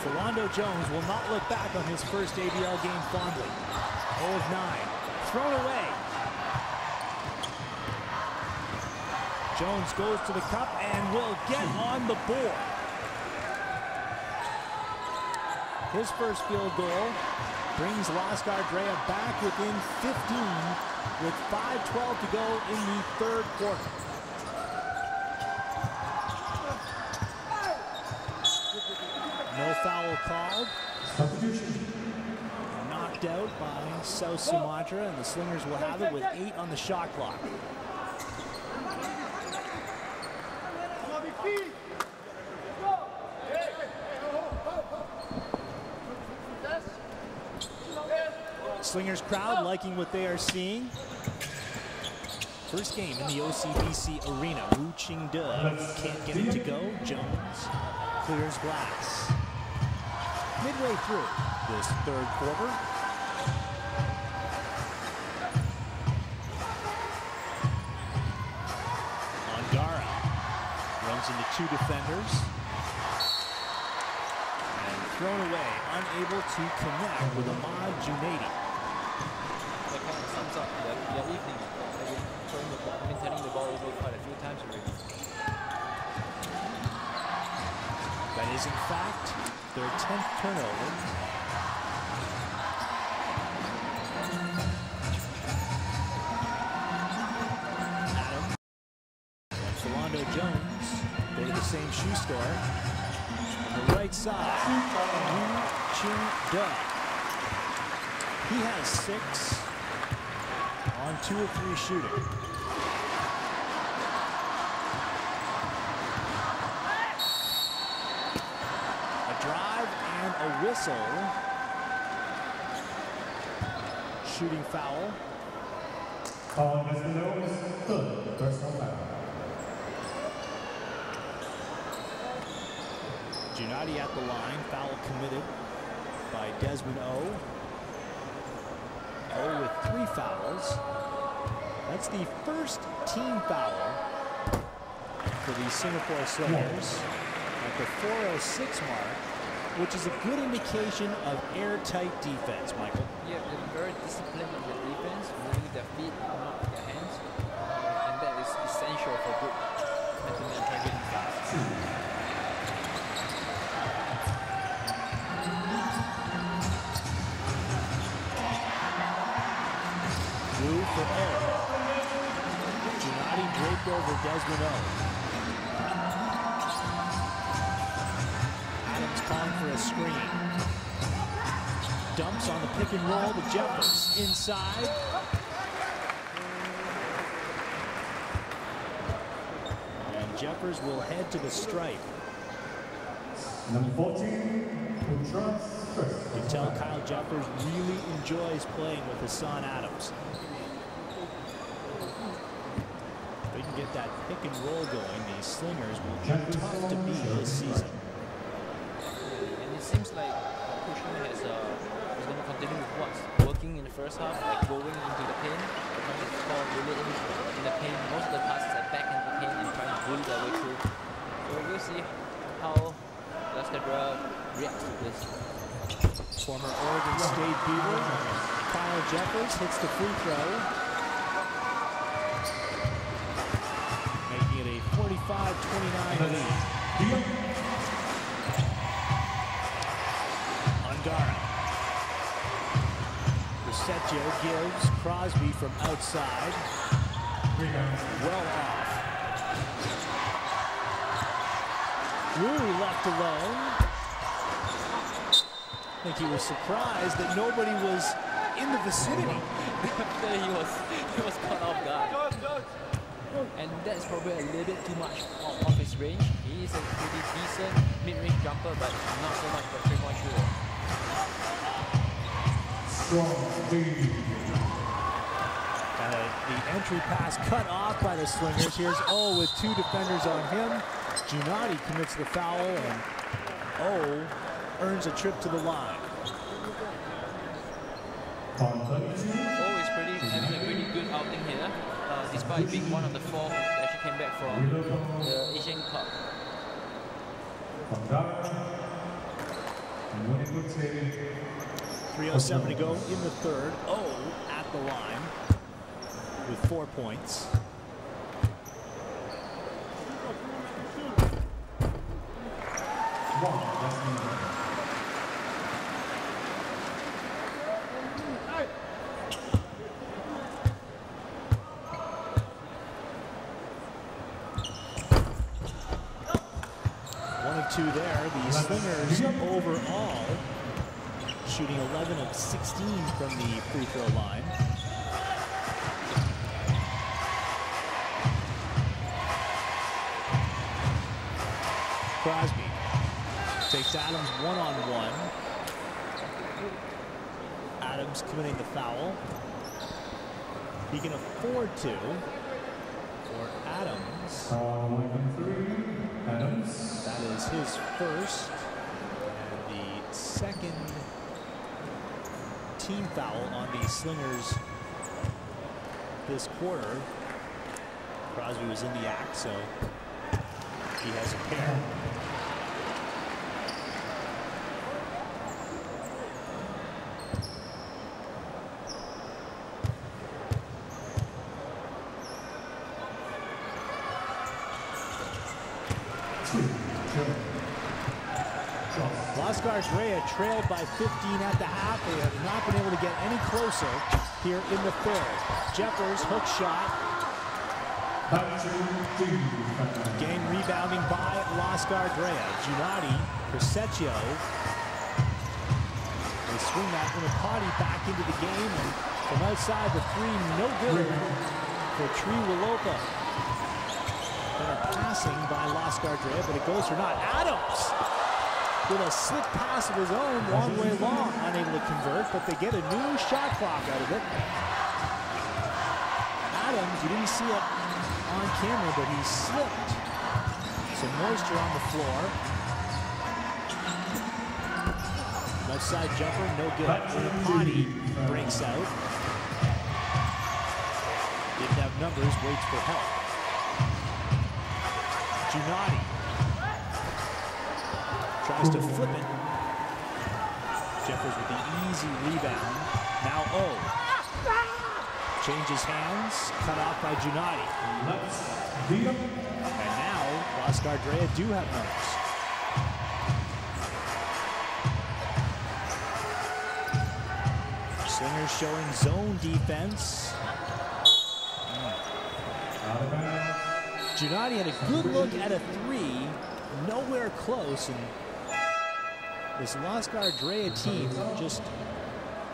Philando Jones will not look back on his first ABL game fondly. 0 of 9. Thrown away. Jones goes to the cup and will get on the board. His first field goal brings Laskar Dreya back within 15 with 5:12 to go in the third quarter. No foul called. Knocked out by South Sumatra, and the Slingers will have it with 8 on the shot clock. Slingers crowd liking what they are seeing. First game in the OCBC arena. Wu Qingde can't get it to go. Jones clears glass. Midway through this third quarter. Angara runs into 2 defenders. And thrown away, unable to connect with Ahmad Junaidi. That kind of sums up their evening. They've been turning the ball over quite a few times already. That is, in fact, their 10th turnover. Adam and Philando Jones go to the same shoe store. On the right side, Wu Qingde. He has 6 on 2 of 3 shooting. A whistle. Shooting foul. Junaidi at the line. Foul committed by Desmond O. O with 3 fouls. That's the first team foul for the Singapore Slingers. at the 4:06 mark, which is a good indication of airtight defense, Michael. Yeah, they're very disciplined in their defense, moving their feet, not their hands. And that is essential for good man-to-man target defense. Blue for Eric. Junati draped over Desmond O. Adams calling for a screen. Dumps on the pick and roll to Jeffers. Inside. And Jeffers will head to the stripe. Number 14, who tries first. You can tell Kyle Jeffers really enjoys playing with Hassan Adams. If they can get that pick and roll going, these Slingers will be tough to beat this season. And it seems like Cushing is going to continue with what's working in the first half, like going into the paint, trying to score really in the paint. Most of the passes are back into the paint and trying to bully their way through. So we'll see how Laskar Dreya reacts to this. Former Oregon State Beaver Kyle Jeffers hits the free throw, making it a 45-29 lead. Angara. Rossetto gives Crosby from outside. Well off. Rui left alone. I think he was surprised that nobody was in the vicinity. he was caught off guard. And that's probably a little bit too much off his range. He is a pretty decent mid-range jumper, but not so much for a 3-point shooter. The entry pass cut off by the Slingers. Here's O with 2 defenders on him. Junati commits the foul, and O earns a trip to the line. O is having a pretty good outing here, despite being one of the 4 that actually came back from the Asian Cup. 3:07 to go in the third. O at the line with 4 points. Two there. The Slingers overall shooting 11 of 16 from the free throw line. Crosby takes Adams one-on-one. Adams committing the foul. He can afford to. For Adams. That is his first and the second team foul on the Slingers this quarter. Crosby was in the act, so he has a pair. Laskar Dreya trailed by 15 at the half. They have not been able to get any closer here in the third. Jeffers hook shot. Game rebounding by Laskar Dreya. Junati, Persecchio. They swing that Unapati back into the game, and from outside the 3, no good for Triwalopa. Better passing by Laskar Dreya, but it goes for naught. Adams with a slick pass of his own, long way long, unable to convert, but they get a new shot clock out of it. Adams, you didn't see it on camera, but he slipped. Some moisture on the floor. Left side jumper, no good. Unapati breaks out. Didn't have numbers, waits for help. Junati. Tries to flip it. Jeffers with the easy rebound. Now O. Changes hands. Cut off by Junadi. And now Laskar Dreya do have numbers. Slingers showing zone defense. Junadi had a good look at a three. Nowhere close. And this Laskar Dreya team just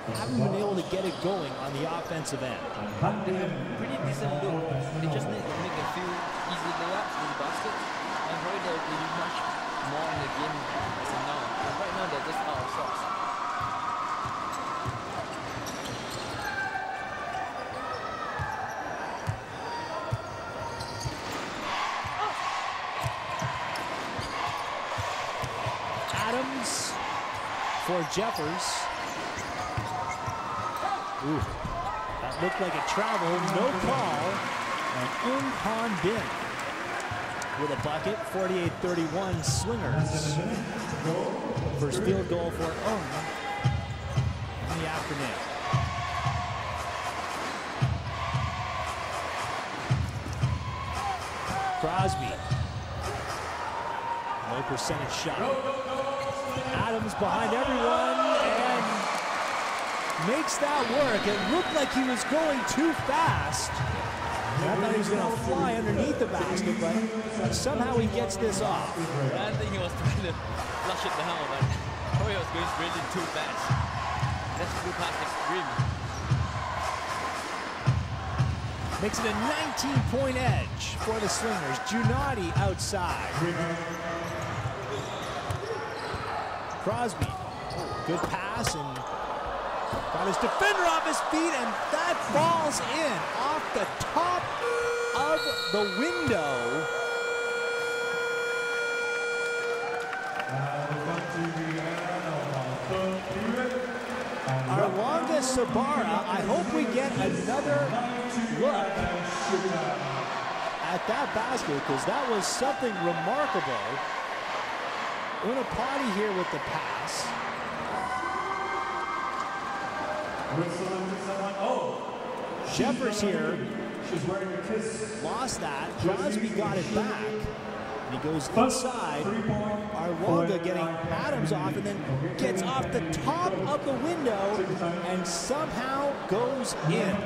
haven't been able to get it going on the offensive end. They have pretty decent look. They just need to make a few easy layups in the basket. And probably there will be much more in the game as of now. But right now they're just out of sorts. Adams for Jeffers. Ooh, that looked like a travel, no call. And Han Bin with a bucket, 48-31 Slingers. First field goal for in the afternoon. Crosby. Low percentage shot. Adams behind everyone and makes that work. It looked like he was going too fast. I thought he was going to fly underneath the basket, but somehow he gets this off. I think he was trying to flush it down, but probably was going really too fast. That's too fast extreme. Makes it a 19-point edge for the Slingers. Junadi outside. Crosby, good pass and got his defender off his feet, and that falls in off the top of the window. Arwanga Sabara, I hope we get another look at that basket because that was something remarkable. Unapati here with the pass. Jeffers here lost that. Crosby got it back. And he goes inside. Arwanga getting Adams off and then gets off the top of the window and somehow goes in.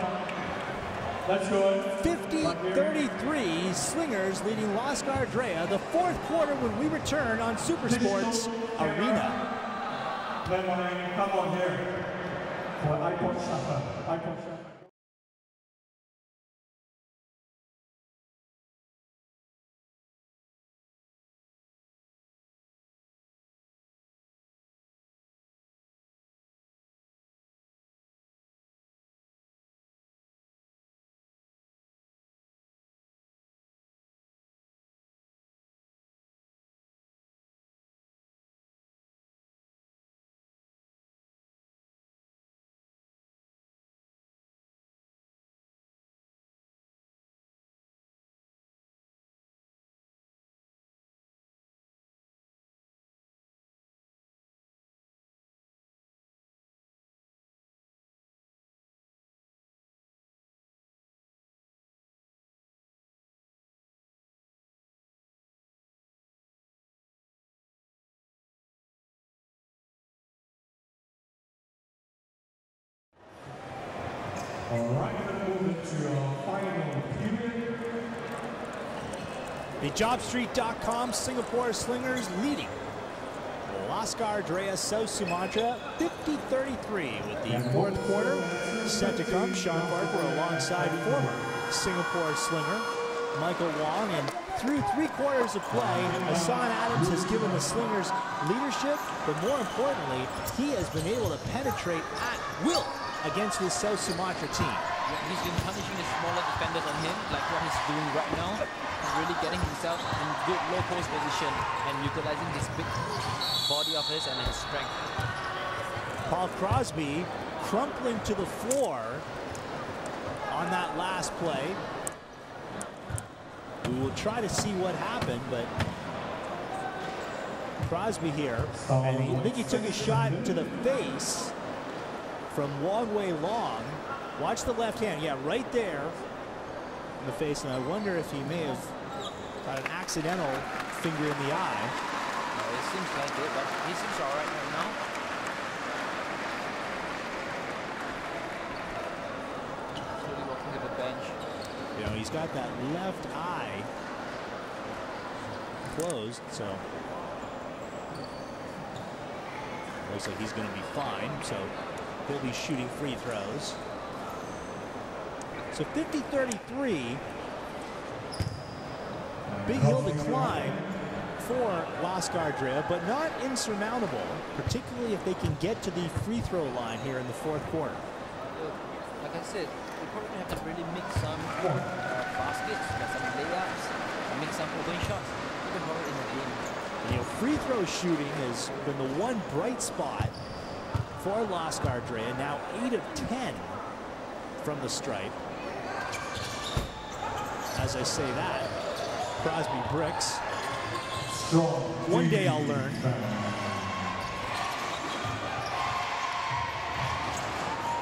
50-33, Slingers leading Laskar Dreya. The fourth quarter when we return on Super Sports Arena. Come on here. All right, let's move into our final period. The JobStreet.com Singapore Slingers leading Laskar Dreya South Sumatra 50-33 with the fourth quarter set to come. Sean Barker alongside former Singapore Slinger Michael Wong, and through 3 quarters of play, Hassan Adams has given the Slingers leadership, but more importantly, he has been able to penetrate at will against this South Sumatra team. Yeah, he's been punishing the smaller defenders on him, like what he's doing right now. He's really getting himself in good low post position and utilizing his big body of his and his strength. Paul Crosby crumpling to the floor on that last play. We will try to see what happened, but Crosby here, and I think he took a shot to the face from Wong Wei Long. Watch the left hand, yeah, right there in the face, and I wonder if he may have got an accidental finger in the eye. It seems like it, but he seems all right right now. Slowly walking to the bench. You know, he's got that left eye closed, so looks like he's going to be fine. So he'll be shooting free throws. So 50-33. Big hill to climb for Laskar Dreya, but not insurmountable, particularly if they can get to the free throw line here in the fourth quarter. Like I said, we probably have to really mix some baskets, get some layups, and make some open shots, even more in the game. You know, free throw shooting has been the one bright spot for Laskar Dreya. Now 8 of 10 from the stripe. As I say that, Crosby bricks. One day I'll learn.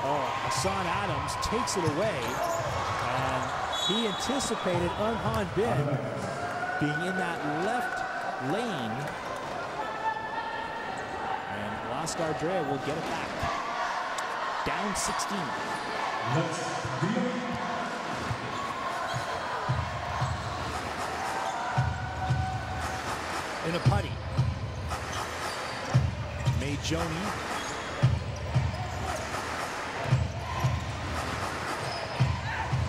Oh, Hassan Adams takes it away, and he anticipated Han Bin being in that left lane, and Laskar Dreya will get it back. Down 16. In a putty. Joni.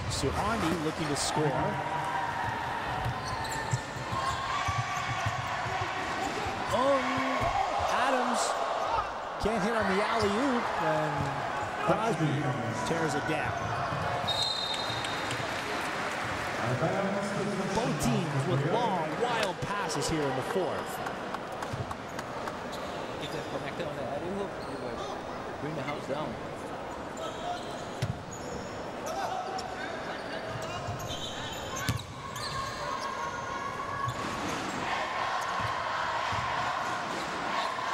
Suhandi looking to score. Adams can't hit on the alley-oop, and Crosby tears it down. Both teams with long, wild passes here in the fourth. If they're connected on the alley-oop, they will bring the house down.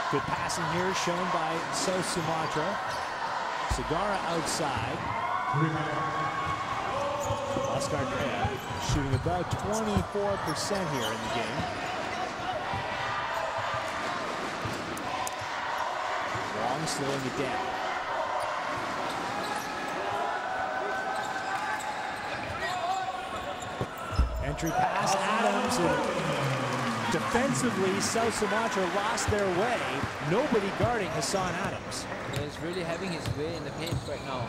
Good passing here shown by Sumatra. Segara outside. Laskar Dreya shooting about 24% here in the game. Long slowing it down. Entry pass, Adams. Defensively, South Sumatra lost their way. Nobody guarding Hassan Adams. He's really having his way in the paint right now.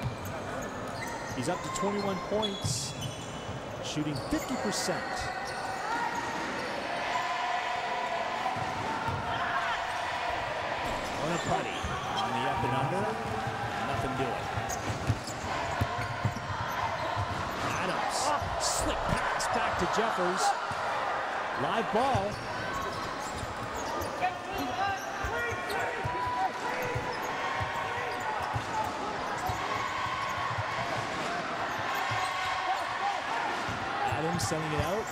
He's up to 21 points, shooting 50%. On a putty, on the up and under, nothing doing. Adams, slick pass back to Jeffers. Live ball. Adams sending it out.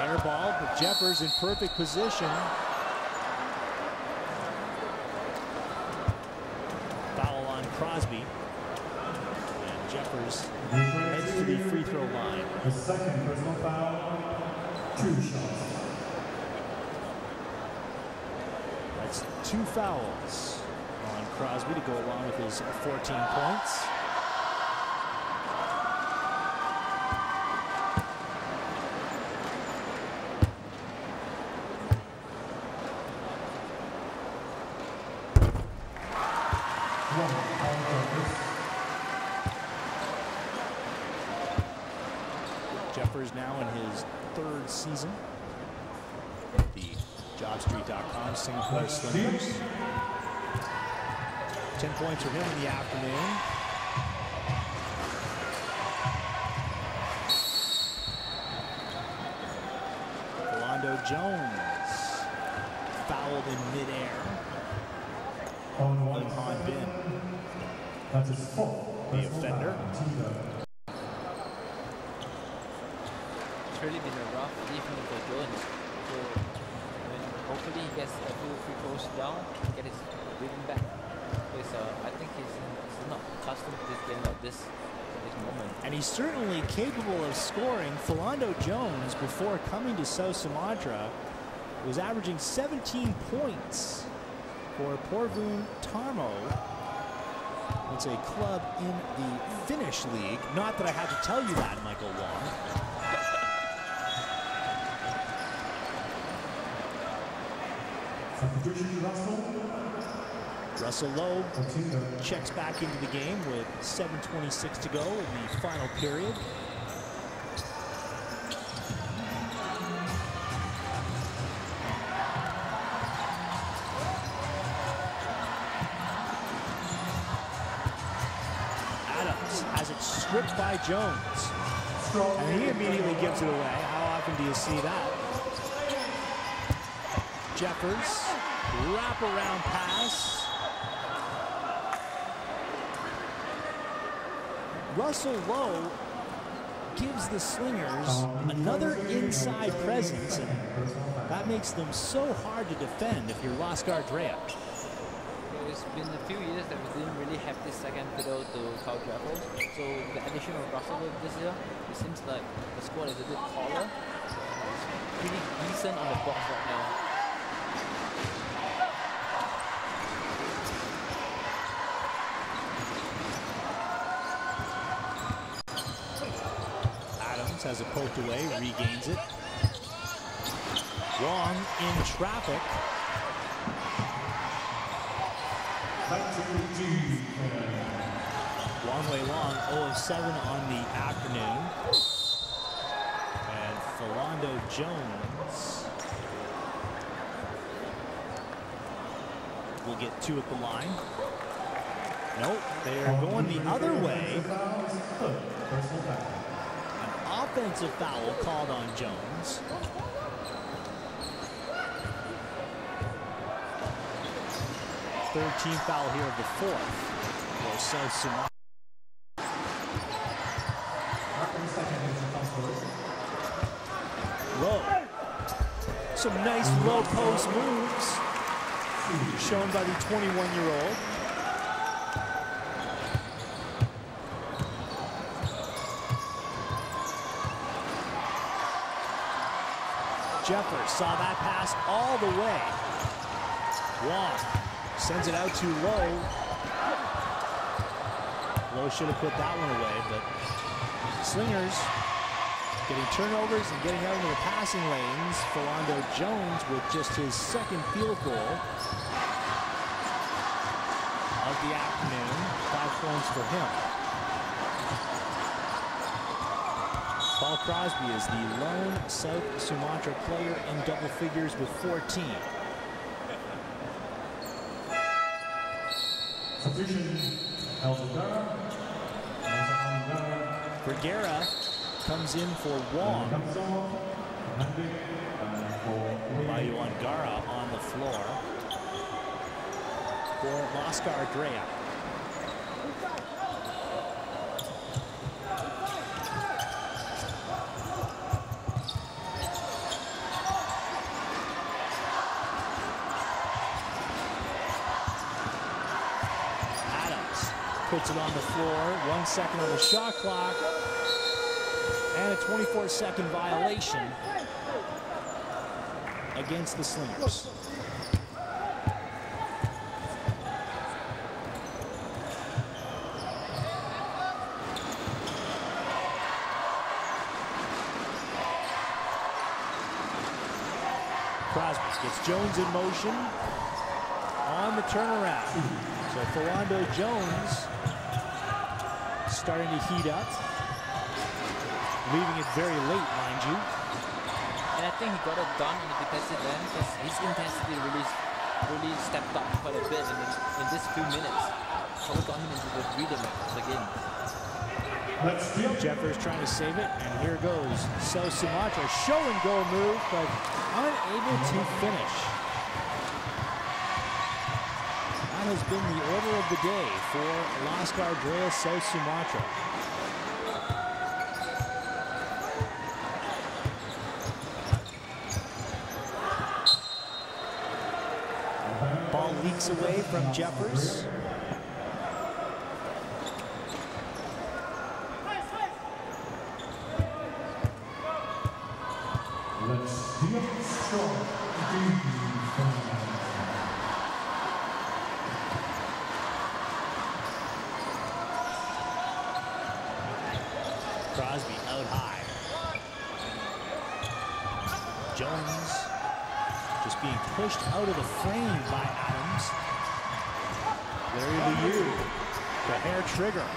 Air ball, but Jeffers in perfect position. Foul on Crosby. And Jeffers heads to the free throw line. The second personal foul. 2 shots. That's 2 fouls on Crosby to go along with his 14 points. Jeffers now in his 3rd season at the JobStreet.com Singapore Slingers. 10 points for him in the afternoon. Philando Jones fouled in midair. On Han Bin, That's his 4th. the offender. It's really been a rough evening for Jones. So when hopefully he gets a few free throws down, get his rhythm back. Because I think he's not accustomed to this game like this at this moment. And he's certainly capable of scoring. Philando Jones, before coming to South Sumatra, was averaging 17 points for Porvoon Tarmo. It's a club in the Finnish league. Not that I had to tell you that, Michael Wong. Russell Lowe checks back into the game with 7:26 to go in the final period. Adams has it stripped by Jones. And he immediately gives it away. How often do you see that? Jeffers, wraparound pass. Russell Lowe gives the Slingers another inside presence, and that makes them so hard to defend if you're Laskar Dreya. It's been a few years that we didn't really have this second fiddle to foul trouble. So the addition of Russell Lowe this year, it seems like the squad is a bit taller. It's pretty decent on the box right now. Has it poked away, regains it. Wong in traffic. Wong Wei Long, 0 of 7 on the afternoon. And Philando Jones will get 2 at the line. Nope, they're going the other way. Offensive foul called on Jones. Third team foul here of the 4th for South Sumatra. Low. Some nice low post moves shown by the 21-year-old. Jeffers saw that pass all the way. Wong sends it out too low. Lowe should have put that one away, but Slingers getting turnovers and getting out into the passing lanes. Philando Jones with just his second field goal of the afternoon. 5 points for him. Paul Crosby is the lone South Sumatra player in double figures with 14. Vergara comes in for Wong. Bayu Angara on the floor for Laskar Dreya. Puts it on the floor, 1 second on the shot clock, and a 24-second violation against the Slingers. Crosby gets Jones in motion on the turnaround. So Philando Jones starting to heat up, leaving it very late, mind you. And I think he got it done in the defensive end because his intensity really stepped up quite a bit in this few minutes. Probably got him into the rhythm again. Jeffers trying to save it, and here goes South Sumatra. Show and go move, but unable to finish. That has been the order of the day for Laskar Dreya South Sumatra. sneaks away from Jeffers. Let's see it strong. Crosby out high. Jones just being pushed out of the frame by Adams. Larry Liu, the hair trigger.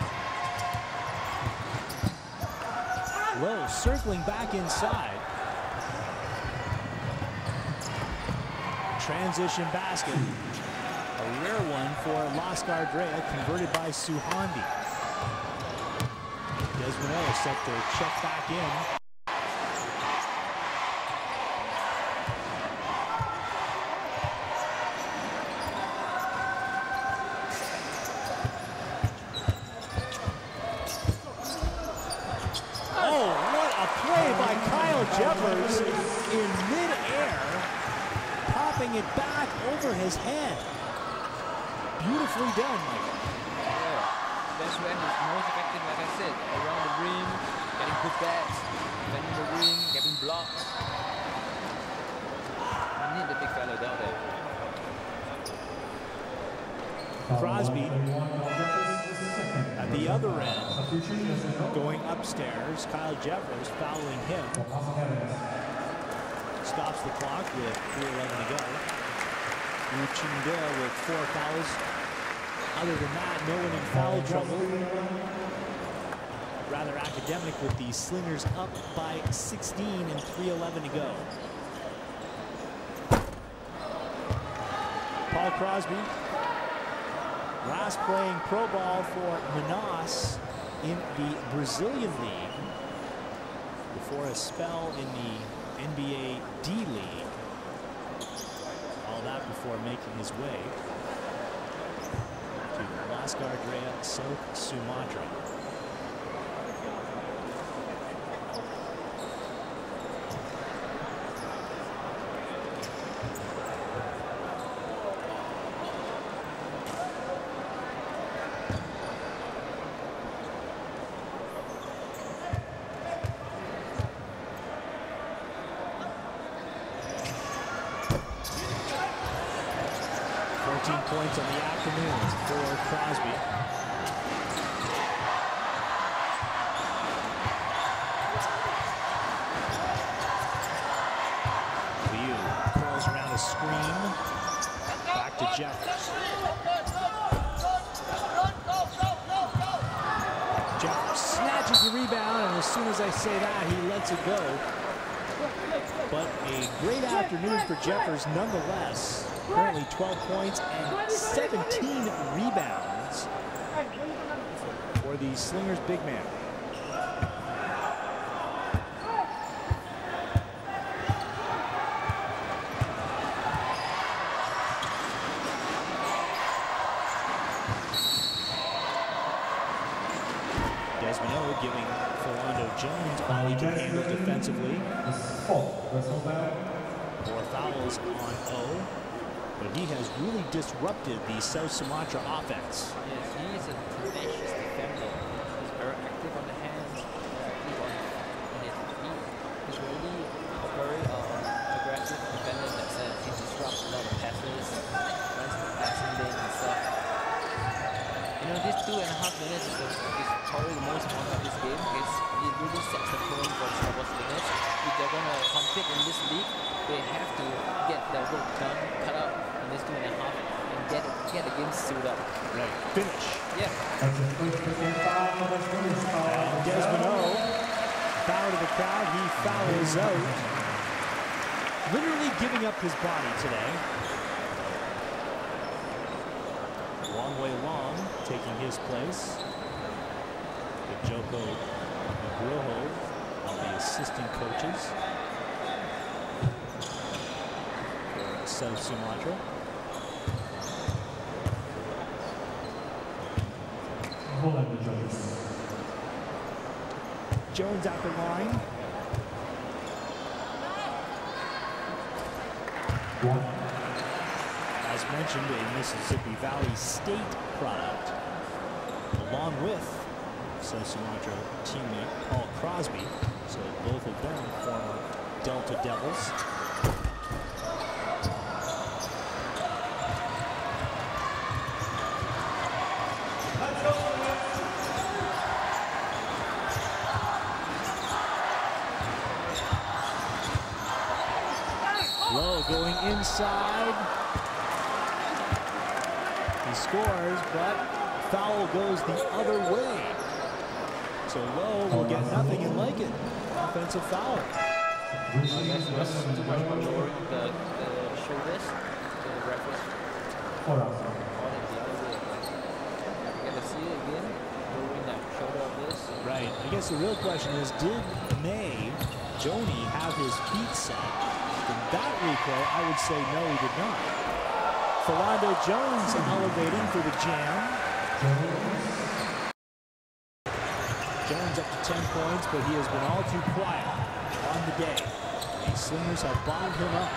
Lowe circling back inside. Transition basket. A rare one for Laskar Dreya, converted by Suhandi. Desmond set to check back in. Oh, what a play by Kyle Jeffers in midair, popping it back over his head. Beautifully done, Michael. That's when he's most effective, like I said, around the rim, getting putbacks, defending the rim, getting blocks. We need the big fellow down there. Crosby at the other end, going upstairs. Kyle Jeffers fouling him. Stops the clock with 3:11 to go. Wu Ching-de with 4 fouls. Other than that, no one in foul trouble. Rather academic with the Slingers up by 16 and 3:11 to go. Paul Crosby, last playing pro ball for Manaus in the Brazilian League before a spell in the NBA D-League. All that before making his way to Laskar Dreya, South Sumatra. Points on the afternoon for Crosby. Liu curls around a screen. Back to Jeffers. Jeffers snatches the rebound, and as soon as I say that, he lets it go. But a great afternoon for Jeffers nonetheless. Currently 12 points and 17 rebounds for the Slingers big man. Desmond giving Philando Jones all he can handle defensively. 4 fouls on O. But he has really disrupted the South Sumatra offense. Yes, he is a tenacious defender. He's very active on the hands, active on his feet. He's really a very aggressive defender in that sense. He disrupts a lot of passes, runs the passing lane and stuff. You know, these 2.5 minutes is probably the most important of this game because it really sets the tone for the Singapore Slingers. If they're going to compete in this league, they have to get their work done, cut out in this 2.5 and get the game sealed up. Right, finish. Yeah. Desmond foul to the crowd, he fouls out. Literally giving up his body today. Long way long, taking his place. The Joko Nugroho of the assistant coaches for South Sumatra. Jones at the line. As mentioned, a Mississippi Valley State product, along with Sumatra teammate Paul Crosby. So both of them former Delta Devils. Lowe going inside. He scores, but foul goes the other way. So Lowe will get nothing in Lincoln. Offensive foul. I guess it was too much lowering the shoulders. So the referees called it the other way. You get to see it again, lowering that shoulder of this. Right. I guess the real question is, did Joni have his feet set? In that replay, I would say no, he did not. Philando Jones elevating for the jam. Jones up to 10 points, but he has been all too quiet on the day. The Slingers have bottled him up.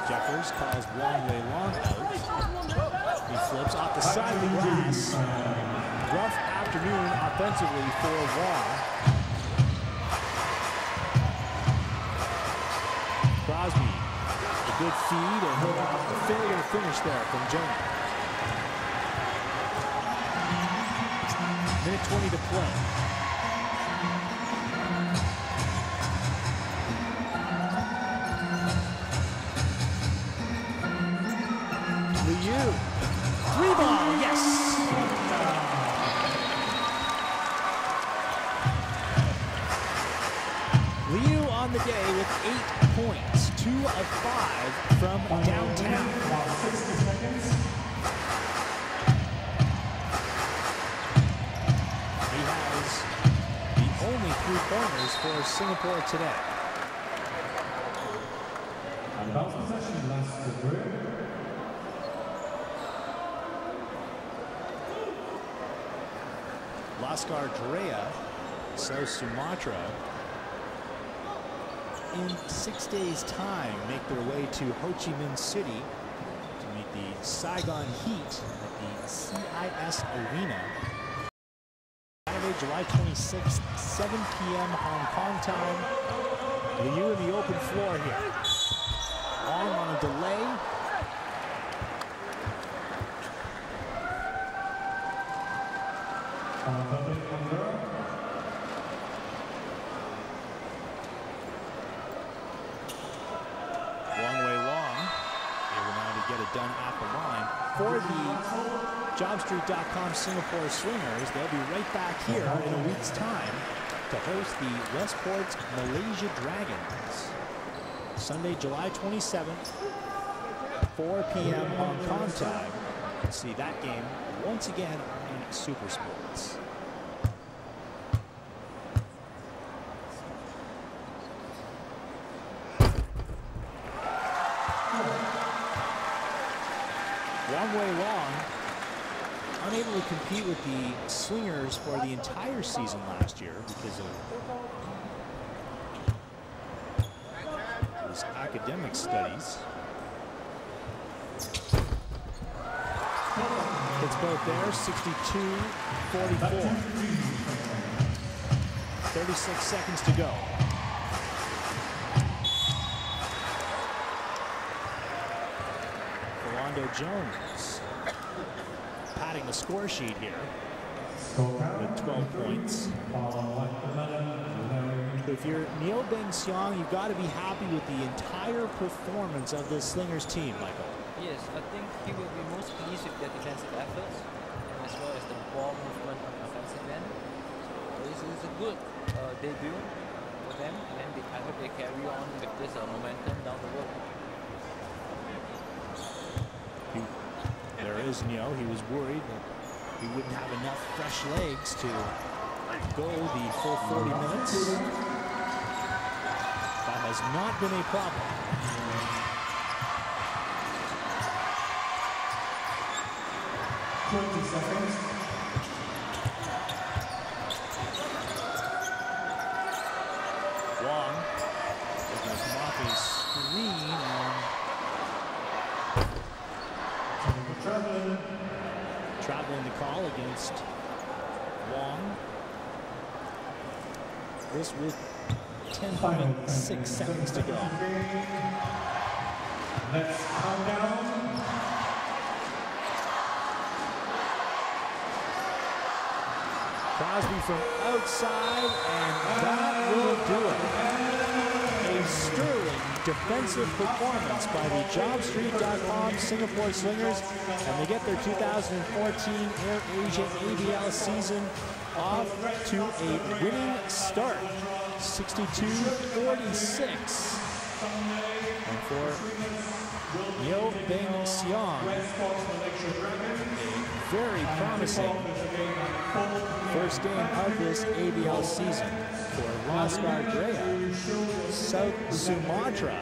Jeffers calls one-way long out. He flips off the side of the glass. Rough afternoon offensively for Wong. Crosby, a good feed and a failure to finish there from Jones. Minute 20 to play. Liu. Three ball, yes! Liu on the day with 8 points, 2 of 5 from downtown. 60 seconds. He has the only 3-pointers for Singapore today. And bounce possession, Laskar Dreya. Laskar Dreya, South Sumatra, in 6 days' time make their way to Ho Chi Minh City to meet the Saigon Heat at the CIS Arena. Saturday, July 26th, 7 p.m. Hong Kong time. Liu in the open floor here. Long on a delay. Done at the line. For the JobStreet.com Singapore Slingers, they'll be right back here in a week's time to host the Westport Malaysia Dragons. Sunday, July 27th, 4 p.m. Hong Kong time. We'll see that game once again in Super Sports. Wong-Wei Long unable to compete with the Slingers for the entire season last year because of his academic studies. It's both there, 62-44. 36 seconds to go. Jones padding the score sheet here with 12 points. If you're Neo Beng Seong, you've got to be happy with the entire performance of this Slingers team, Michael. Yes, I think he will be most pleased with their defensive efforts as well as the ball movement on the offensive end. So this is a good debut for them, and I hope they carry on with this momentum down the road. There is Neo. He was worried that he wouldn't have enough fresh legs to go the full 40 minutes. That has not been a problem. a screen and traveling the call against Wong. This with 10.6 seconds to go. Let's count down. Crosby from outside, and that will do it. A sterling defensive performance by the JobStreet.com Singapore Slingers, and they get their 2014 AirAsia ABL season off to a winning start, 62-46. And for Yo Beng Siong, a very promising first game of this ABL season for Laskar Dreya, South Sumatra.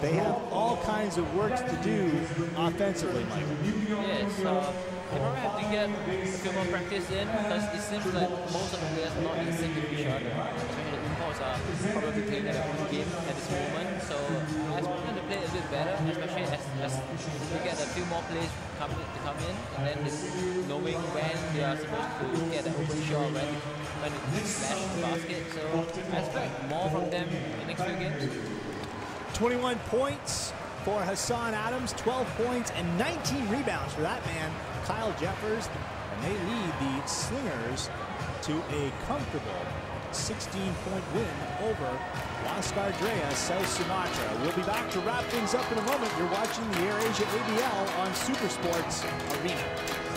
They have all kinds of work to do offensively, Michael. Yes, so they probably have to get a few more practice in, because it seems like most of the players are not in sync with each other. Especially the imports are probably playing their own game at this moment. So I expect them to play a bit better, especially as we get a few more players to come in, and then knowing when they are supposed to get an open shot, when to slash the basket. So I expect more from them in the next few games. 21 points for Hassan Adams, 12 points and 19 rebounds for that man, Kyle Jeffers, and they lead the Slingers to a comfortable 16-point win over Laskar Dreya, South Sumatra. We'll be back to wrap things up in a moment. You're watching the AirAsia ABL on Super Sports Arena.